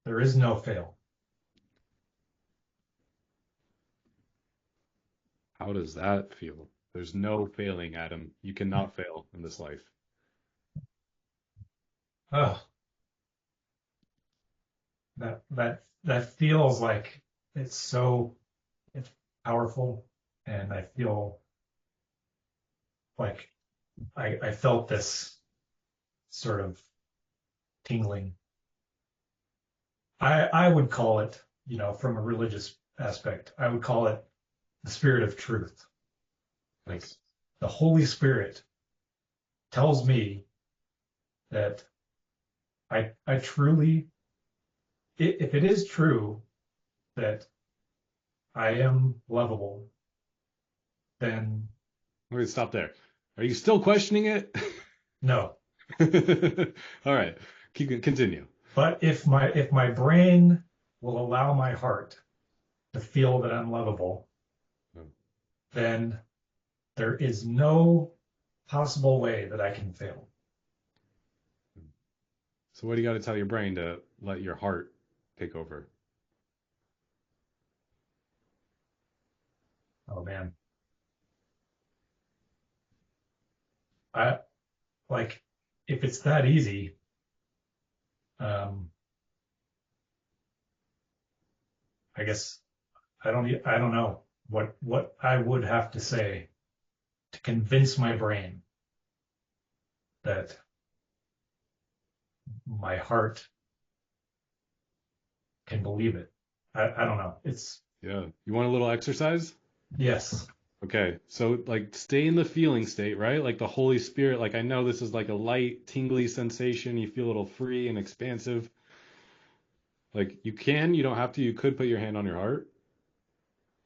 There is no fail. How does that feel? There's no failing, Adam. You cannot fail in this life. Oh, that feels like it's powerful, and I feel like I felt this sort of tingling. I would call it, from a religious aspect, I would call it the spirit of truth. Like Yes. the Holy Spirit tells me that I truly, if it is true that I am lovable, then We're gonna stop there. Are you still questioning it? no. All right, continue. But if my brain will allow my heart to feel that I'm lovable, then there is no possible way that I can fail. So what do you got to tell your brain to let your heart take over? Oh man. I like if it's that easy, um, I guess I don't know what I would have to say to convince my brain that my heart can believe it. I don't know. It's Yeah. You want a little exercise? yes. Okay. So like stay in the feeling state, right? Like the Holy Spirit, like I know this is like a light, tingly sensation. You feel a little free and expansive. Like you don't have to, you could put your hand on your heart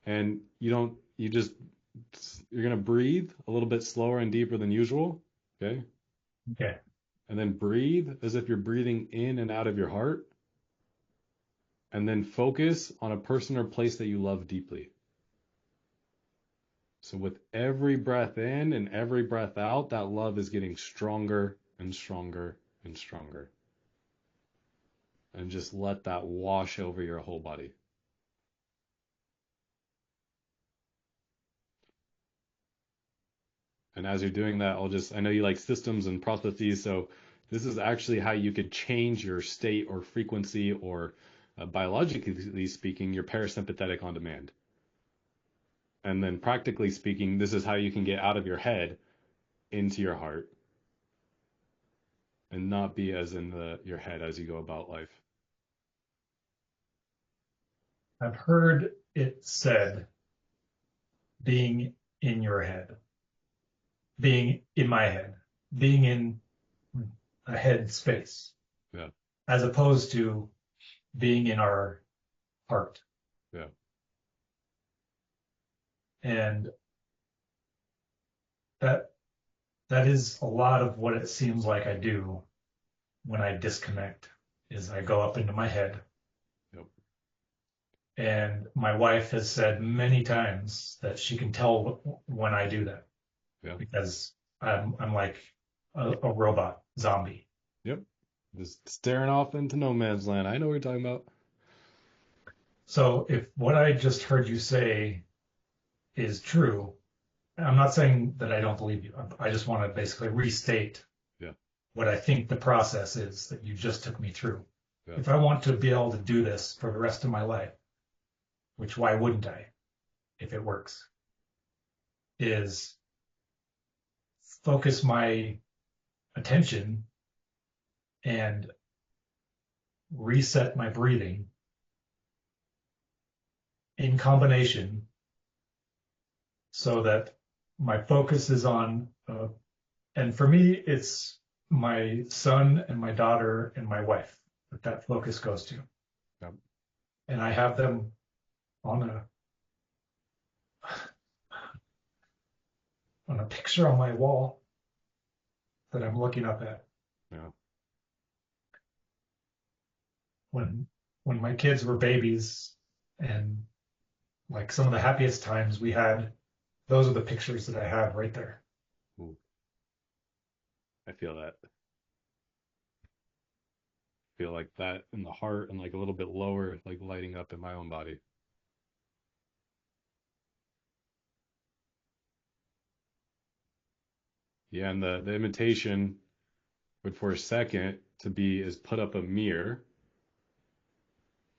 and you don't, you just, you're going to breathe a little bit slower and deeper than usual. Okay. Okay. And then breathe as if you're breathing in and out of your heart. And then focus on a person or place that you love deeply. So with every breath in and every breath out, that love is getting stronger and stronger and stronger. And just let that wash over your whole body. And as you're doing that, I know you like systems and processes, so this is actually how you could change your state or frequency or biologically speaking, your parasympathetic on demand. And then practically speaking, this is how you can get out of your head into your heart and not be as in your head as you go about life. I've heard it said being in your head, being in my head, being in a head space, Yeah, as opposed to being in our heart. yeah, And that that is a lot of what it seems like I do when I disconnect is I go up into my head. yep, And my wife has said many times that she can tell when I do that yeah, because I'm like a robot zombie. yep. Just staring off into no man's land. I know what you're talking about. So if what I just heard you say is true, I'm not saying that I don't believe you. I just want to basically restate Yeah, what I think the process is that you just took me through. yeah, If I want to be able to do this for the rest of my life, which why wouldn't I if it works, is focus my attention and reset my breathing in combination so that my focus is on, and for me, it's my son and my daughter and my wife that focus goes to. yeah. And I have them on a picture on my wall that I'm looking up at. Yeah. When when my kids were babies and like some of the happiest times we had, those are the pictures that I have right there. Ooh, I feel that. Feel like that in the heart and like a little bit lower, like lighting up in my own body. Yeah, and the imitation would for a second to be is put up a mirror,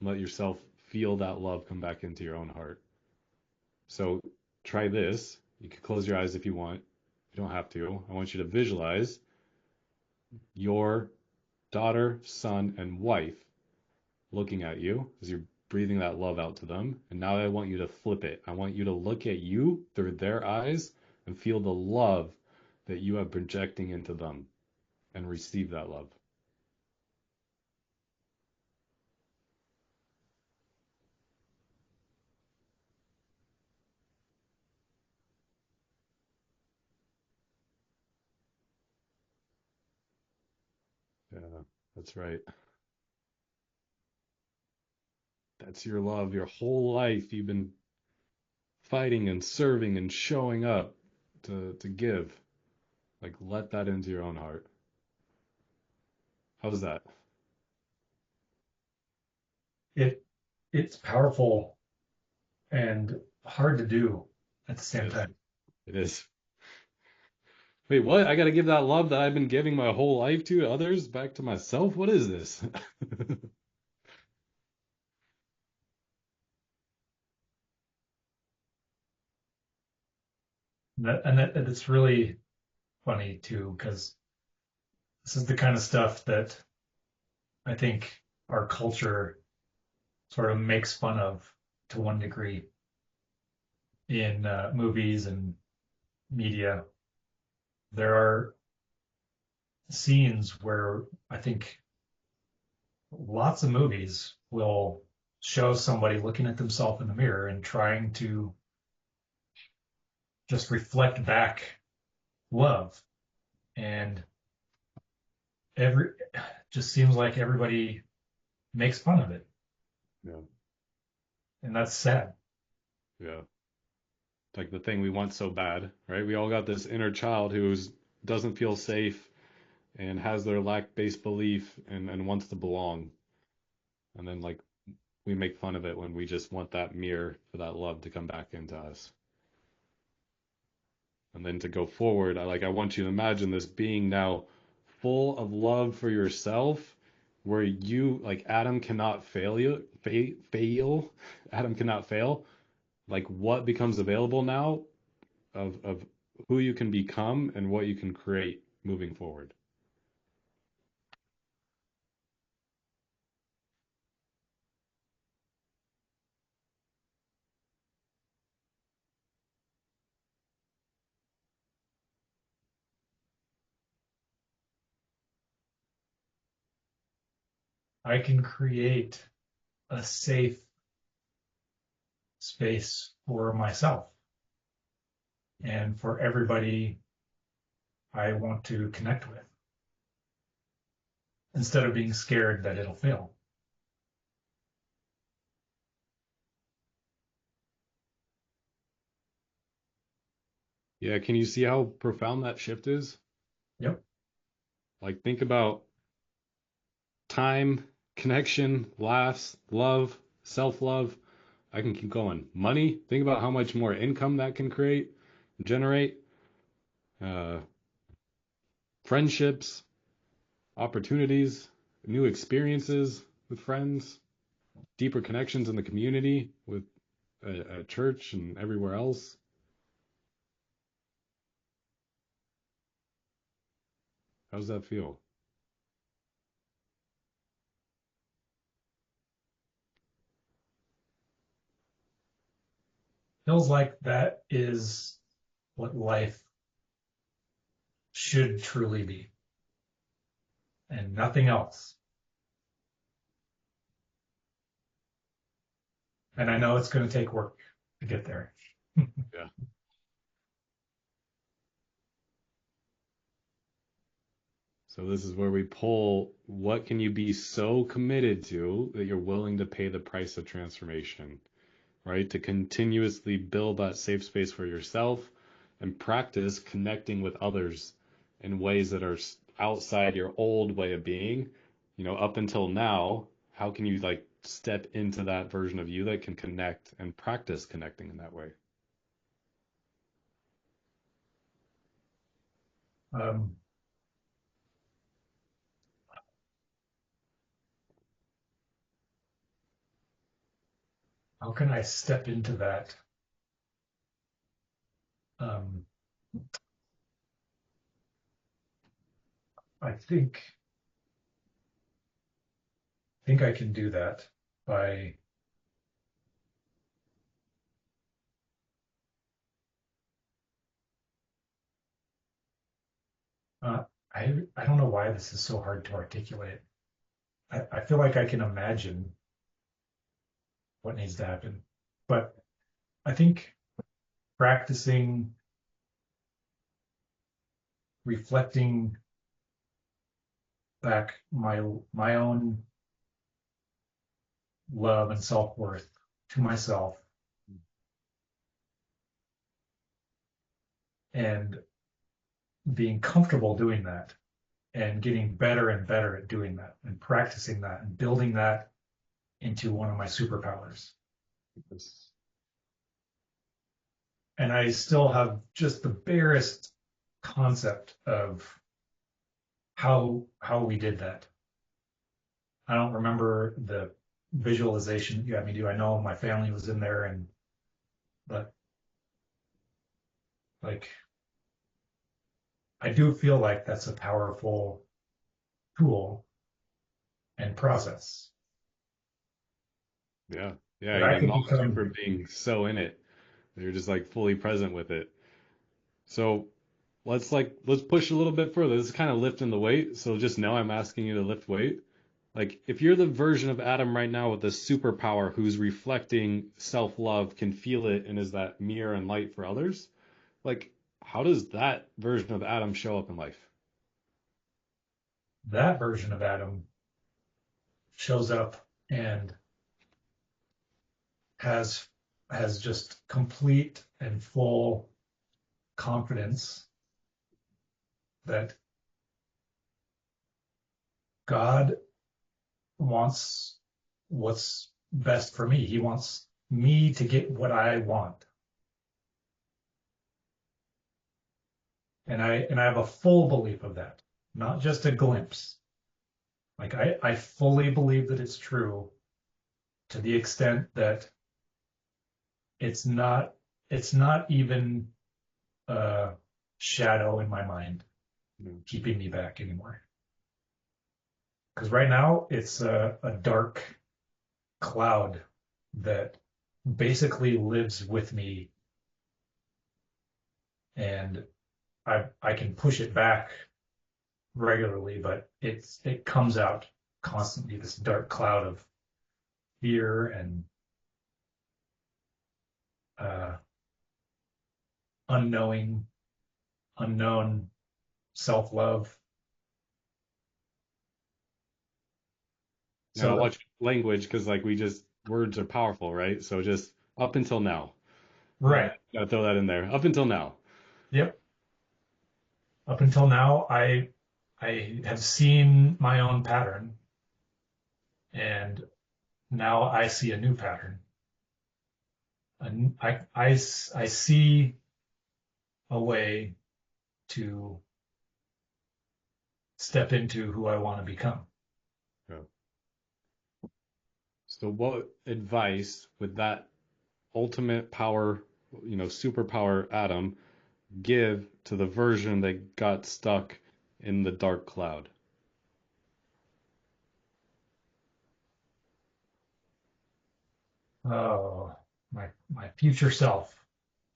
let yourself feel that love come back into your own heart. So try this. You can close your eyes if you want. You don't have to. I want you to visualize your daughter, son, and wife looking at you as you're breathing that love out to them. And now I want you to flip it. I want you to look at you through their eyes and feel the love that you are projecting into them and receive that love. That's right. That's your love. Your whole life you've been fighting and serving and showing up to give. Like let that into your own heart. How's that? It it's powerful and hard to do at the It same is. time. It is. Wait, what? I gotta give that love that I've been giving my whole life to others back to myself? What is this? And it's really funny too, because this is the kind of stuff that I think our culture sort of makes fun of to one degree in movies and media. There are scenes where I think lots of movies will show somebody looking at themselves in the mirror and trying to just reflect back love. And every just seems like everybody makes fun of it. Yeah, And that's sad. yeah. Like the thing we want so bad, right? We all got this inner child who's doesn't feel safe and has their lack-based belief and wants to belong. And then like we make fun of it when we just want that mirror for that love to come back into us. And then to go forward, I want you to imagine this being now full of love for yourself, where you like Adam cannot fail. Adam cannot fail. Like what becomes available now of who you can become and what you can create moving forward. I can create a safe space for myself and for everybody I want to connect with instead of being scared that it'll fail. Yeah, can you see how profound that shift is? Yep. Like think about time, connection, laughs, love, self-love. I can keep going. Money, think about how much more income that can generate, uh, friendships, opportunities, new experiences with friends, deeper connections in the community with a church and everywhere else. How does that feel? Feels like that is what life should truly be and nothing else. And I know it's going to take work to get there. Yeah. So this is where we pull what can you be so committed to that you're willing to pay the price of transformation, right? To continuously build that safe space for yourself and practice connecting with others in ways that are outside your old way of being. Up until now, how can you like step into that version of you that can connect and practice connecting in that way? Um, how can I step into that? Um, I think I can do that by uh, I don't know why this is so hard to articulate. I feel like I can imagine what needs to happen, but I think practicing reflecting back my own love and self-worth to myself and being comfortable doing that and getting better and better at doing that and practicing that and building that into one of my superpowers. Yes. And I still have just the barest concept of how we did that. I don't remember the visualization that you had me do. I know my family was in there, and but like I do feel like that's a powerful tool and process Yeah. Yeah. that You I get could knowledge become. for being so in it. You're just like fully present with it. So let's push a little bit further. This is kind of lifting the weight. So just now I'm asking you to lift weight. Like if you're the version of Adam right now with a superpower who's reflecting self-love, can feel it, and is that mirror and light for others, like how does that version of Adam show up in life? That version of Adam shows up and has has just complete and full confidence that God wants what's best for me. He wants me to get what I want. And I have a full belief of that, not just a glimpse. Like I fully believe that it's true to the extent that it's not it's not even a shadow in my mind Mm. keeping me back anymore. Because right now it's a dark cloud that basically lives with me, and I can push it back regularly, but it comes out constantly, this dark cloud of fear and uh, unknowing, unknown self-love. Now So watch language because like we just words are powerful, right? So just up until now. right, Gotta throw that in there. Up until now. yep. Up until now, I have seen my own pattern, and now I see a new pattern. And I see a way to step into who I want to become. Yeah. So what advice would that ultimate power, superpower Adam give to the version that got stuck in the dark cloud? Oh, my future self.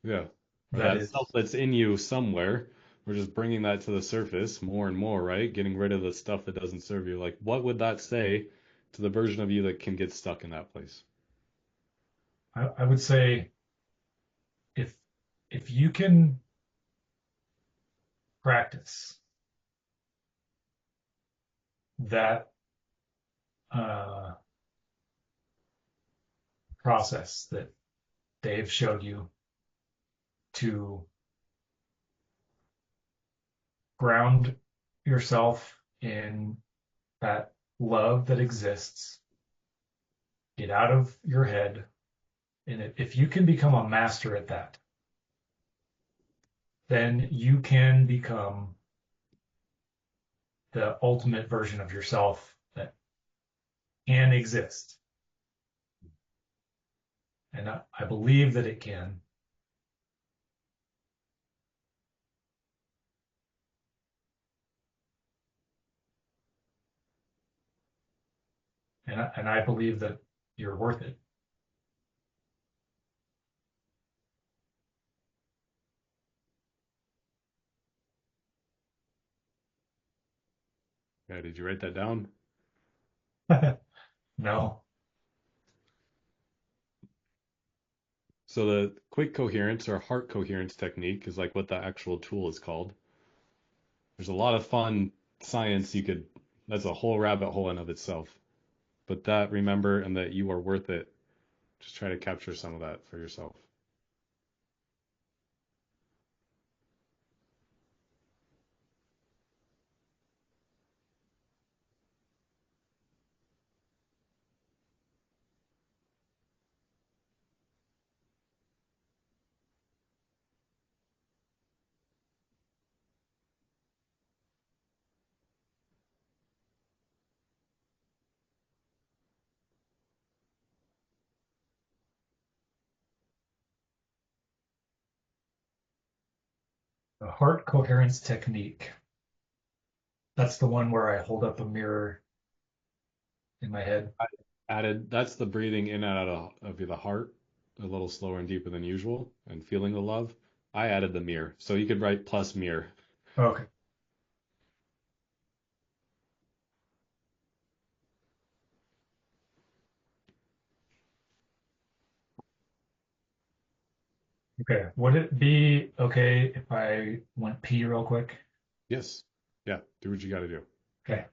Yeah. Or That that is, self that's in you somewhere. We're just bringing that to the surface more and more, right? Getting rid of the stuff that doesn't serve you. Like, what would that say to the version of you that can get stuck in that place? I would say, if if you can practice that uh, process that Dave showed you to ground yourself in that love that exists, get out of your head, and if you can become a master at that, then you can become the ultimate version of yourself that can exist. And I believe that it can. And I believe that you're worth it. Yeah, did you write that down? No. So the quick coherence or heart coherence technique is like what the actual tool is called. There's a lot of fun science you could That's a whole rabbit hole in of itself. But that, remember, and that you are worth it. Just try to capture some of that for yourself. The heart coherence technique. That's the one where I hold up a mirror in my head. I added that's the breathing in and out of the heart, a little slower and deeper than usual, and feeling the love. I added the mirror, so you could write plus mirror. Okay. Okay. Would it be okay if I went pee real quick? Yes, yeah, do what you got to do. Okay.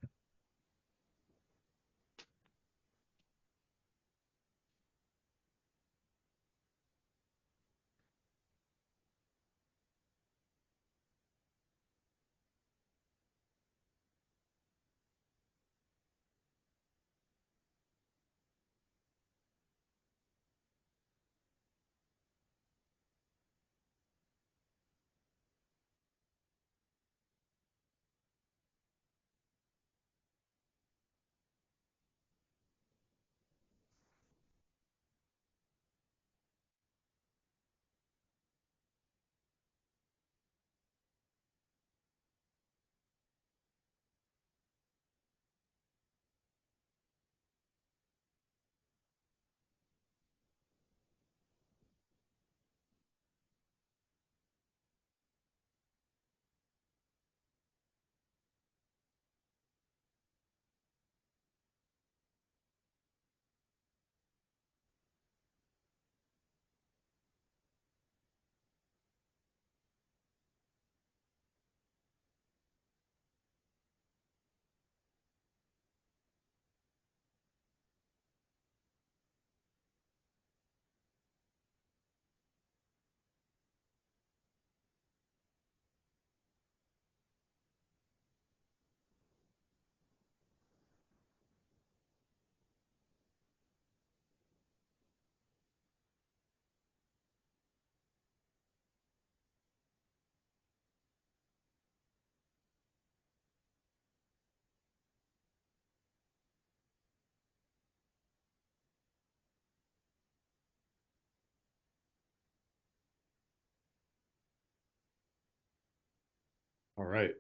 All right.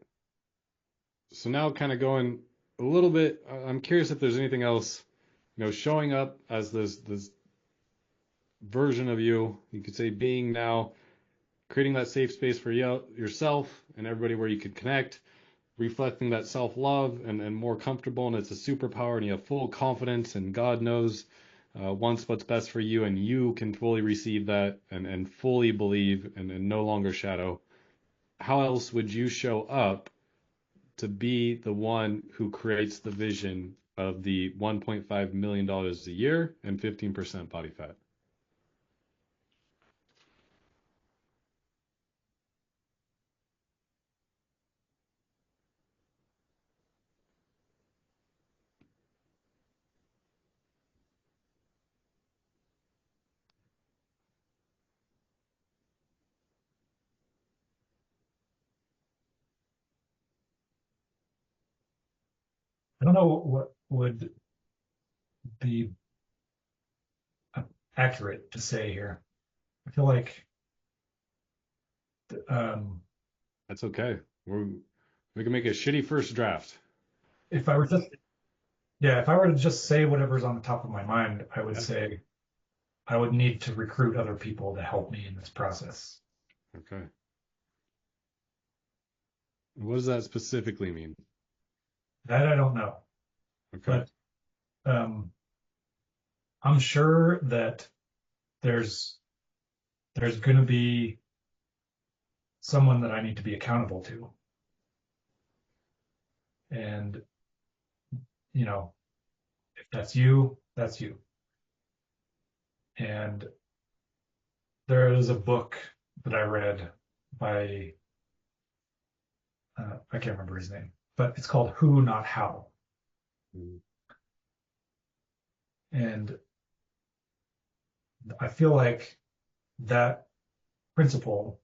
So now, kind of going a little bit. I'm curious if there's anything else, showing up as this version of you. You could say being now, creating that safe space for you, yourself and everybody where you could connect, reflecting that self love and more comfortable, and it's a superpower, and you have full confidence, and God knows wants what's best for you, and you can fully receive that and fully believe and no longer shadow. How else would you show up to be the one who creates the vision of the $1.5 million a year and 15% body fat? I don't know what would be accurate to say here. I feel like um, That's okay. We can make a shitty first draft. if I were just, yeah, if I were to just say whatever's on the top of my mind, I would Yeah. say I would need to recruit other people to help me in this process. Okay. What does that specifically mean? That I don't know, Okay. but um, I'm sure that there's there's going to be someone that I need to be accountable to, and you know, if that's you, that's you. And there is a book that I read by, I can't remember his name, but it's called Who, Not How. Mm. And I feel like that principle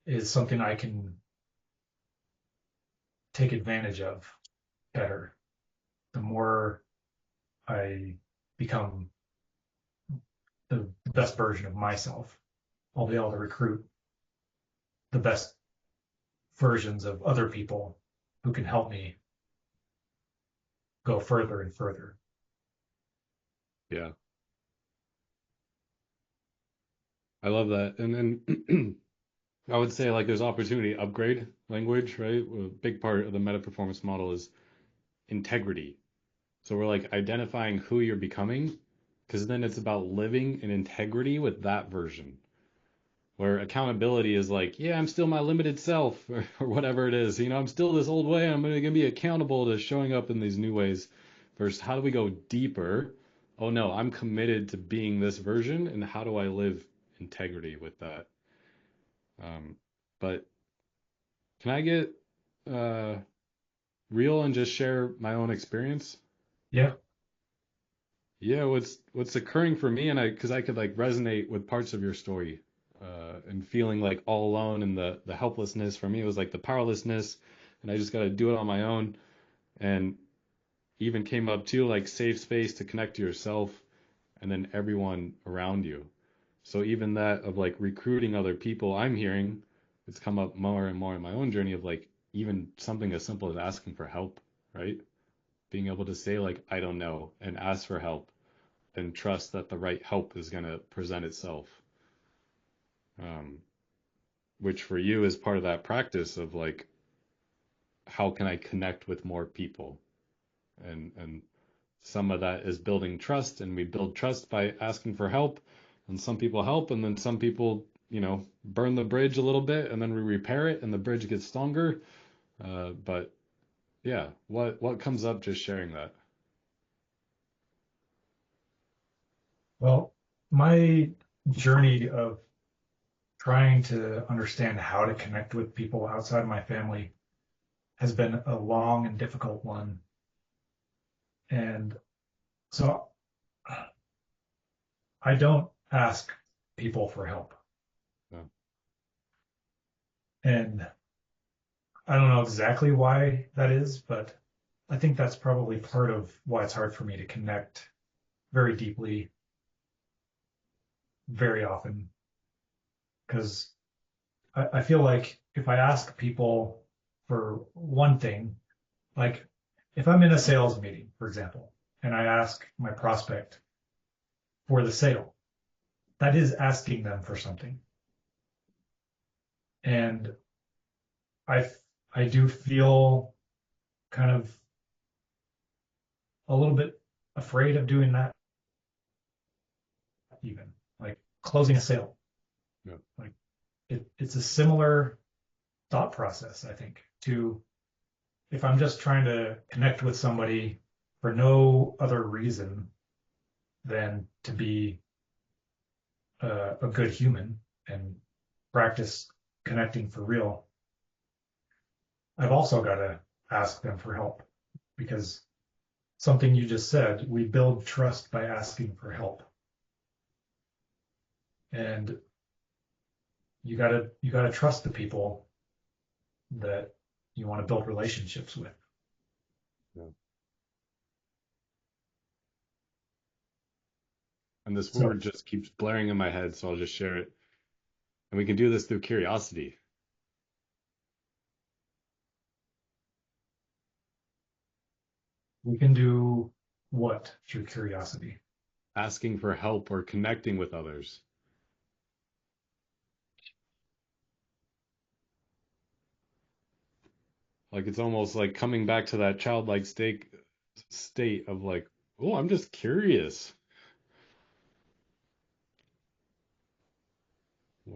is something I can take advantage of better the more I become the best version of myself. I'll be able to recruit the best versions of other people who can help me go further and further. Yeah, I love that. And then I would say like there's opportunity to upgrade language, right? A big part of the meta performance model is integrity. So we're like identifying who you're becoming, because then it's about living in integrity with that version. Where accountability is like, yeah, I'm still my limited self, or whatever it is. I'm still this old way. I'm gonna be accountable to showing up in these new ways. Versus how do we go deeper? Oh no, I'm committed to being this version, and how do I live integrity with that? Um, but can I get uh, real and just share my own experience? Yeah. Yeah, what's occurring for me, and because I could like resonate with parts of your story, and feeling like all alone and the helplessness for me, it was like the powerlessness, and I just got to do it on my own, and even came up too like safe space to connect to yourself, and then everyone around you. So even that of like recruiting other people, I'm hearing it's come up more and more in my own journey of like even something as simple as asking for help, right? Being able to say like I don't know and ask for help and trust that the right help is going to present itself. Um, which for you is part of that practice of like, how can I connect with more people? And some of that is building trust, and we build trust by asking for help. And some people help, and then some people, burn the bridge a little bit, and then we repair it, and the bridge gets stronger. But yeah, what comes up just sharing that? Well, my journey of trying to understand how to connect with people outside my family has been a long and difficult one. And so I don't ask people for help. Uh, And I don't know exactly why that is, but I think that's probably part of why it's hard for me to connect very deeply, very often. Because I feel like if I ask people for one thing, like if I'm in a sales meeting, for example, and I ask my prospect for the sale, that is asking them for something. And I I do feel kind of a little bit afraid of doing that, even like closing a sale. yeah, Like it's a similar thought process, I think, to if I'm just trying to connect with somebody for no other reason than to be a good human and practice connecting for real, I've also got to ask them for help because something you just said, we build trust by asking for help. And you gotta trust the people that you want to build relationships with. yeah. And this So word just keeps blaring in my head, so I'll just share it. And we can do this through curiosity, we can do what through curiosity? asking for help or connecting with others. Like it's almost like coming back to that childlike state of like, oh, I'm just curious.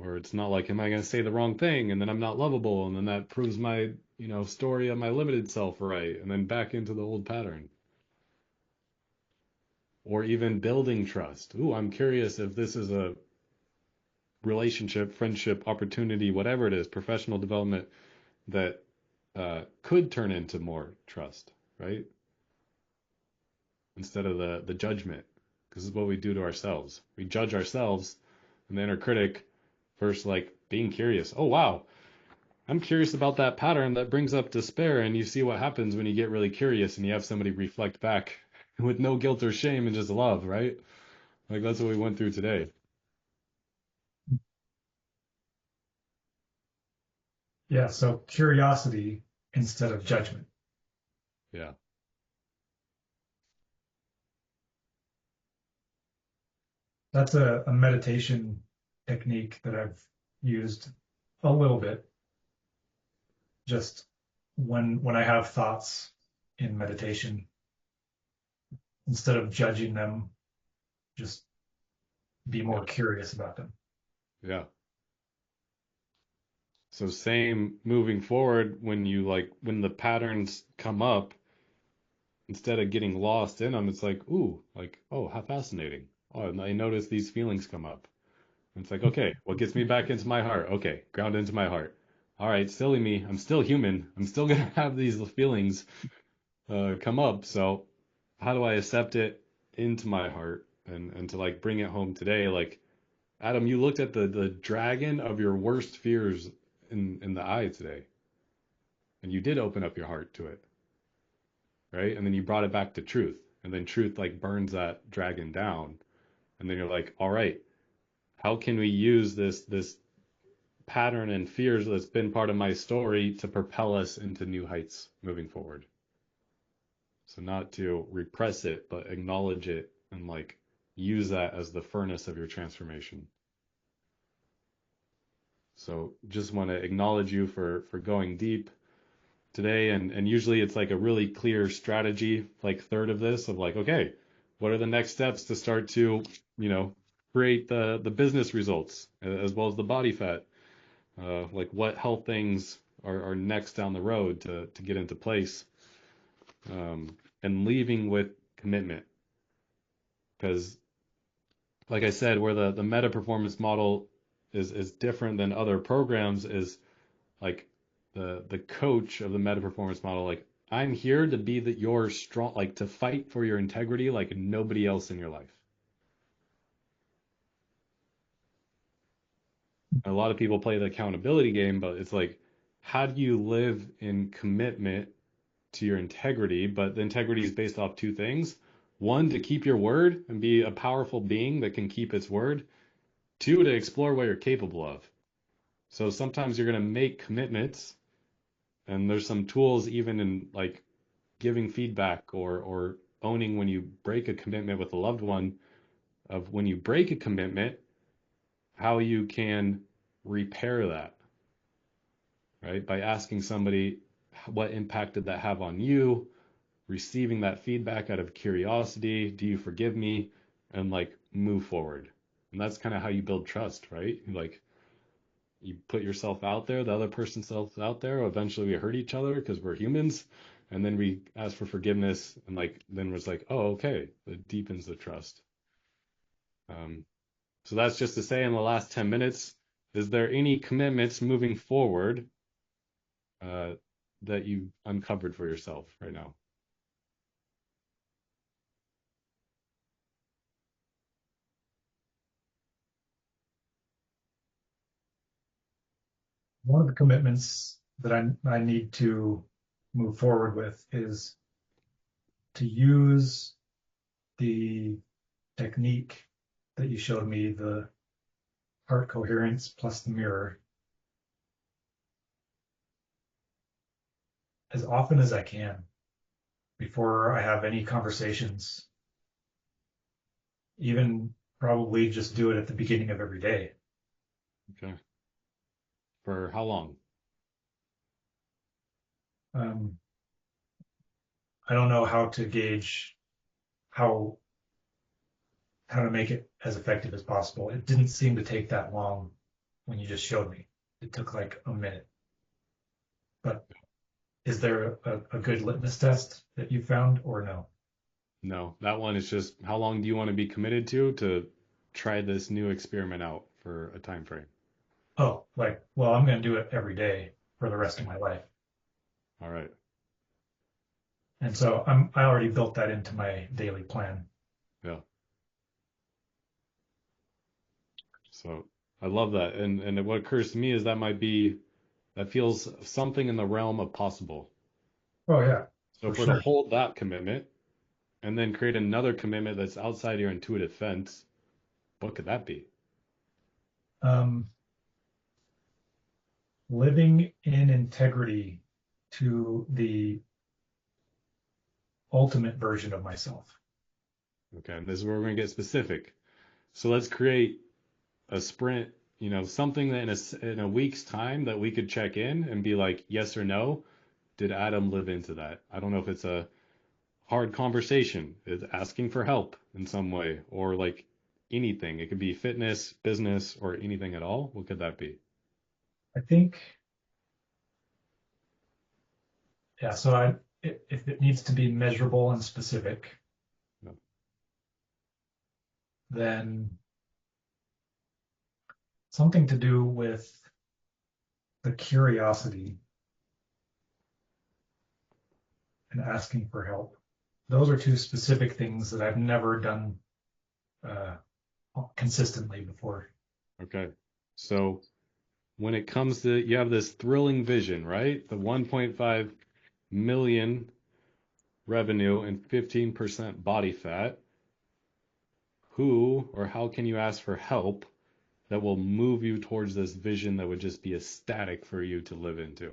Or it's not like, am I going to say the wrong thing and then I'm not lovable and then that proves my, story of my limited self right and then back into the old pattern. Or even building trust. Ooh, I'm curious if this is a relationship, friendship, opportunity, whatever it is, professional development that could turn into more trust, right? Instead of the judgment. Because this is what we do to ourselves. We judge ourselves, and the inner critic first, like being curious. Oh, wow, I'm curious about that pattern that brings up despair. And you see what happens when you get really curious and you have somebody reflect back with no guilt or shame and just love, right? Like that's what we went through today. Yeah, so curiosity instead of judgment. Yeah. That's a meditation technique that I've used a little bit, just when I have thoughts in meditation, instead of judging them, just be more Yeah. curious about them. Yeah. So same moving forward when you like when the patterns come up, instead of getting lost in them, it's like, ooh, like, oh, how fascinating. Oh, and I notice these feelings come up. And it's like, okay, what gets me back into my heart? Okay, ground into my heart. All right, silly me. I'm still human. I'm still gonna have these feelings come up. So how do I accept it into my heart and to like bring it home today? Like, Adam, you looked at the dragon of your worst fears in the eye today, and you did open up your heart to it, right? And then you brought it back to truth, and then truth like burns that dragon down, and then you're like, all right, how can we use this pattern and fears that's been part of my story to propel us into new heights moving forward? So not to repress it, but acknowledge it and like use that as the furnace of your transformation. So just want to acknowledge you for going deep today, and usually it's like a really clear strategy, like third of this of like, okay, what are the next steps to start to, you know, create the business results as well as the body fat, like what health things are next down the road to get into place, and leaving with commitment. Because like I said, where the meta performance model is different than other programs is like the coach of the meta performance model, like I'm here to be that your strong, like to fight for your integrity like nobody else in your life. And a lot of people play the accountability game, but it's like, how do you live in commitment to your integrity? But the integrity is based off two things. One, to keep your word and be a powerful being that can keep its word. Two, to explore what you're capable of. So sometimes you're going to make commitments, and there's some tools even in like giving feedback or owning when you break a commitment with a loved one, of when you break a commitment, how you can repair that, right? By asking somebody, what impact did that have on you? Receiving that feedback out of curiosity, do you forgive me? And like move forward. And that's kind of how you build trust, right? Like you put yourself out there, the other person's self out there. Eventually, we hurt each other because we're humans, and then we ask for forgiveness, and like then was like, oh, okay, it deepens the trust. Um, so that's just to say, in the last 10 minutes, is there any commitments moving forward uh, that you've uncovered for yourself right now? One of the commitments that I need to move forward with is to use the technique that you showed me, the heart coherence plus the mirror, as often as I can before I have any conversations, even probably just do it at the beginning of every day. Okay. For how long? Um, I don't know how to gauge how how to make it as effective as possible. It didn't seem to take that long when you just showed me. It took like a minute. But is there a good litmus test that you found or no? No, that one is just how long do you want to be committed to try this new experiment out for a time frame. Oh, like, well, I'm going to do it every day for the rest of Okay. my life. All right. And so I already built that into my daily plan. Yeah. So I love that. And what occurs to me is that might be that feels something in the realm of possible. Oh yeah, So for if we're to sure. hold that commitment and then create another commitment that's outside your intuitive fence, what could that be? Um, Living in integrity to the ultimate version of myself. Okay, and this is where we're gonna get specific. So let's create a sprint, something that in a week's time that we could check in and be like, yes or no, did Adam live into that? I don't know if it's a hard conversation, it's asking for help in some way, or like anything. It could be fitness, business, or anything at all. What could that be? I think, yeah. So if it needs to be measurable and specific, Yeah. then something to do with the curiosity and asking for help. Those are two specific things that I've never done uh, consistently before. Okay. So when it comes to, you have this thrilling vision, right? The 1.5 million revenue and 15% body fat. Who or how can you ask for help that will move you towards this vision that would just be ecstatic for you to live into?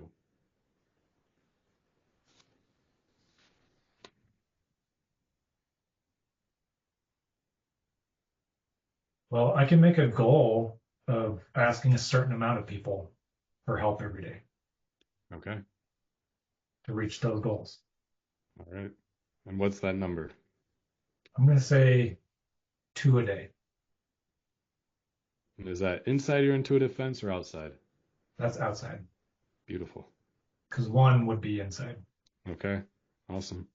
Well, I can make a goal of asking a certain amount of people for help every day Okay. to reach those goals. All right. And what's that number? I'm going to say two a day. And is that inside your intuitive fence or outside? That's outside Beautiful. because one would be inside. Okay. Awesome.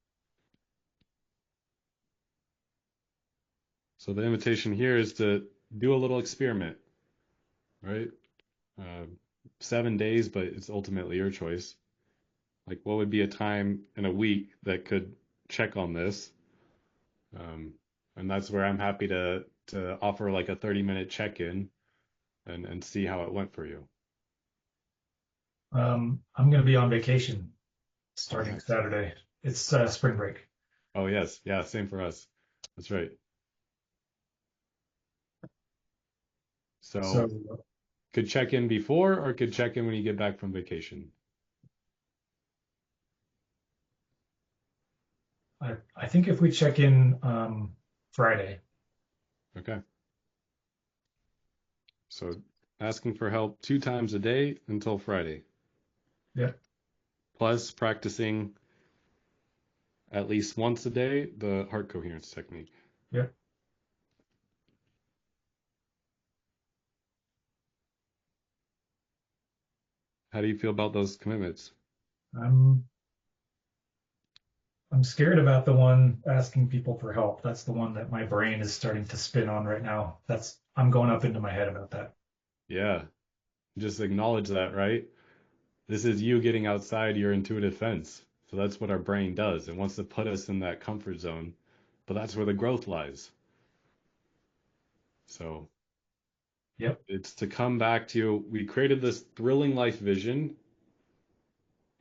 So the invitation here is to do a little experiment, right? Uh, 7 days, but it's ultimately your choice. Like, what would be a time in a week that could check on this? Um, and that's where I'm happy to offer like a 30-minute check-in and see how it went for you. I'm going to be on vacation Oh, starting nice. Saturday. It's spring break. Oh, yes. Yeah, same for us. That's right. So So could check in before or could check in when you get back from vacation. I think if we check in Friday, Okay. So asking for help 2 times a day until Friday, yeah, plus practicing at least once a day the heart coherence technique. yeah, How do you feel about those commitments? I'm I'm scared about the one asking people for help. That's the one that my brain is starting to spin on right now. That's I'm going up into my head about that. Yeah, just acknowledge that, right? This is you getting outside your intuitive fence. So that's what our brain does. It wants to put us in that comfort zone, but that's where the growth lies. So Yep. it's to come back to we created this thrilling life vision,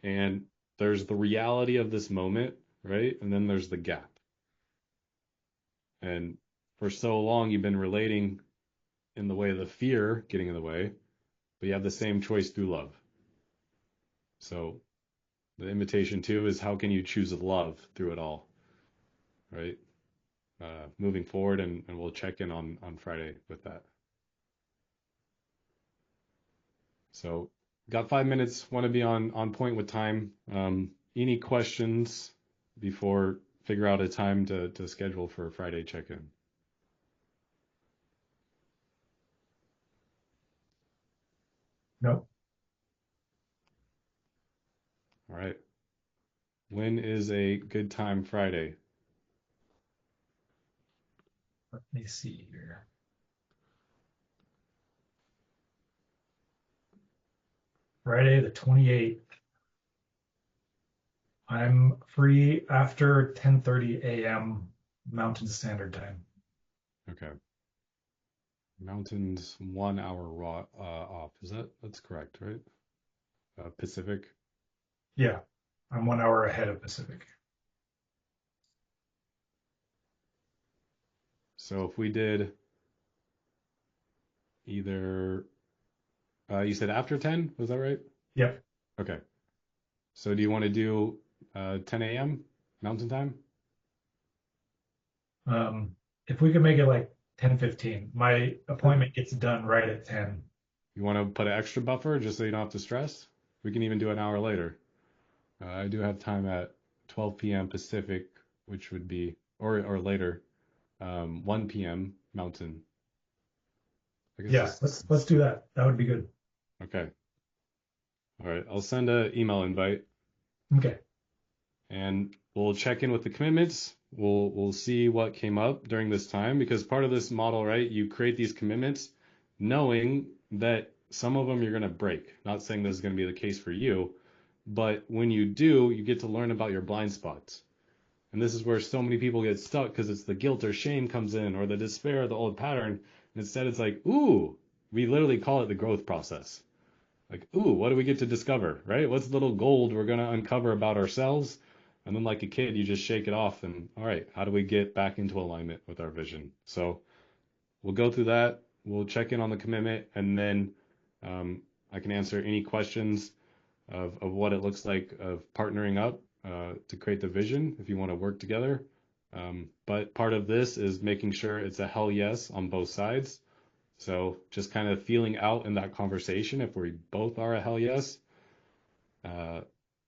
and there's the reality of this moment, right? And then there's the gap. And for so long, you've been relating in the way of the fear getting in the way, but you have the same choice through love. So the invitation too is how can you choose love through it all, right? Moving forward, and we'll check in on Friday with that. So got 5 minutes. Want to be on point with time. Any questions before figure out a time to schedule for a Friday check-in? Nope. All right. When is a good time Friday? Let me see here. Friday the 28th. I'm free after 10:30 a.m. Mountain Standard Time. Okay. Mountains 1 hour off. That's correct, right? Pacific. Yeah, I'm 1 hour ahead of Pacific. So if we did either, you said after 10, was that right? Yep. Okay. So do you want to do 10 a.m. Mountain Time? Um, if we could make it like 10:15, my Sure. appointment gets done right at 10. You want to put an extra buffer just so you don't have to stress? We can even do an hour later. I do have time at 12 p.m. Pacific, which would be, or later, 1 p.m. Mountain. I guess Yeah, just, let's do that. That would be good. okay. All right. I'll send an email invite Okay. and we'll check in with the commitments. We'll see what came up during this time because part of this model, right? You create these commitments knowing that some of them you're going to break. Not saying this is going to be the case for you, but when you do, you get to learn about your blind spots. And this is where so many people get stuck because it's the guilt or shame comes in or the despair of the old pattern. And instead, it's like, ooh, we literally call it the growth process. Like, ooh, what do we get to discover, right? What's the little gold we're going to uncover about ourselves? And then, like a kid, you just shake it off and, all right, how do we get back into alignment with our vision? So we'll go through that. We'll check in on the commitment, and then I can answer any questions of what it looks like of partnering up to create the vision if you want to work together. But part of this is making sure it's a hell yes on both sides. So just kind of feeling out in that conversation if we both are a hell yes. Uh,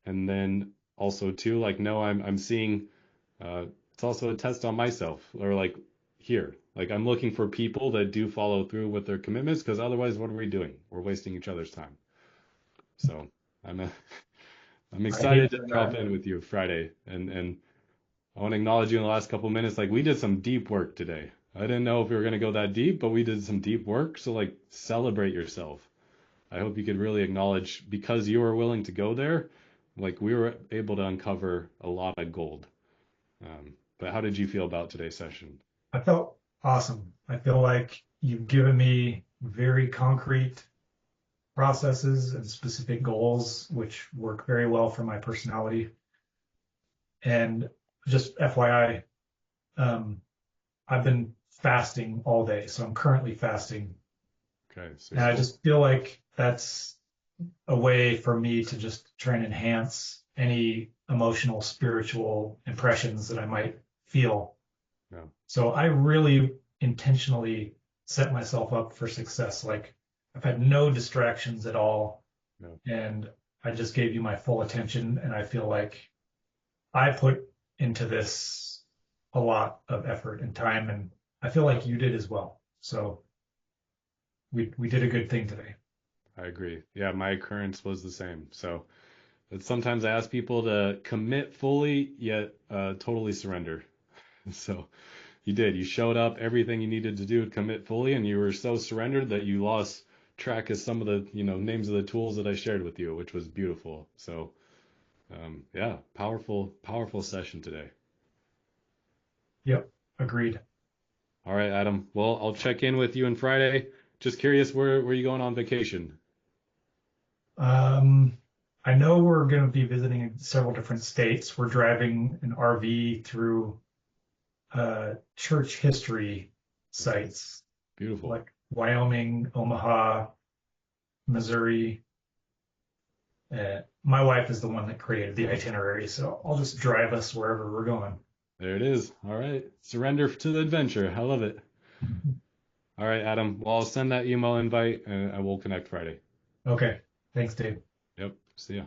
and then also too, like, no, I'm seeing it's also a test on myself or like here, like I'm looking for people that do follow through with their commitments because otherwise, what are we doing? We're wasting each other's time. So I'm a, I'm I hate excited to doing drop that. in with you Friday, and I want to acknowledge you in the last couple minutes. Like we did some deep work today. I didn't know if we were gonna go that deep, but we did some deep work. So like celebrate yourself. I hope you could really acknowledge because you were willing to go there. Like we were able to uncover a lot of gold. But how did you feel about today's session? I felt awesome. I feel like you've given me very concrete processes and specific goals, which work very well for my personality. And just FYI, I've been fasting all day, so I'm currently fasting. Okay, so And I still, just feel like that's a way for me to just try and enhance any emotional, spiritual impressions that I might feel. no, So I really intentionally set myself up for success. Like I've had no distractions at all, no, and I just gave you my full attention. And I feel like I put into this a lot of effort and time, and I feel like you did as well. So we did a good thing today. I agree. Yeah, my occurrence was the same. So it's sometimes I ask people to commit fully, yet totally surrender. So you did. You showed up everything you needed to do to commit fully, and you were so surrendered that you lost track of some of the, names of the tools that I shared with you, which was beautiful. So, yeah, powerful, powerful session today. Yep, agreed. All right, Adam. Well, I'll check in with you on Friday. Just curious, where you going on vacation? Um, I know we're going to be visiting several different states. We're driving an RV through church history Okay, sites beautiful. like Wyoming, Omaha, Missouri. My wife is the one that created the itinerary, so I'll just drive us wherever we're going. There it is. All right. Surrender to the adventure. I love it. All right, Adam. Well, I'll send that email invite and I will connect Friday. Okay, thanks, Dave. Yep. See ya.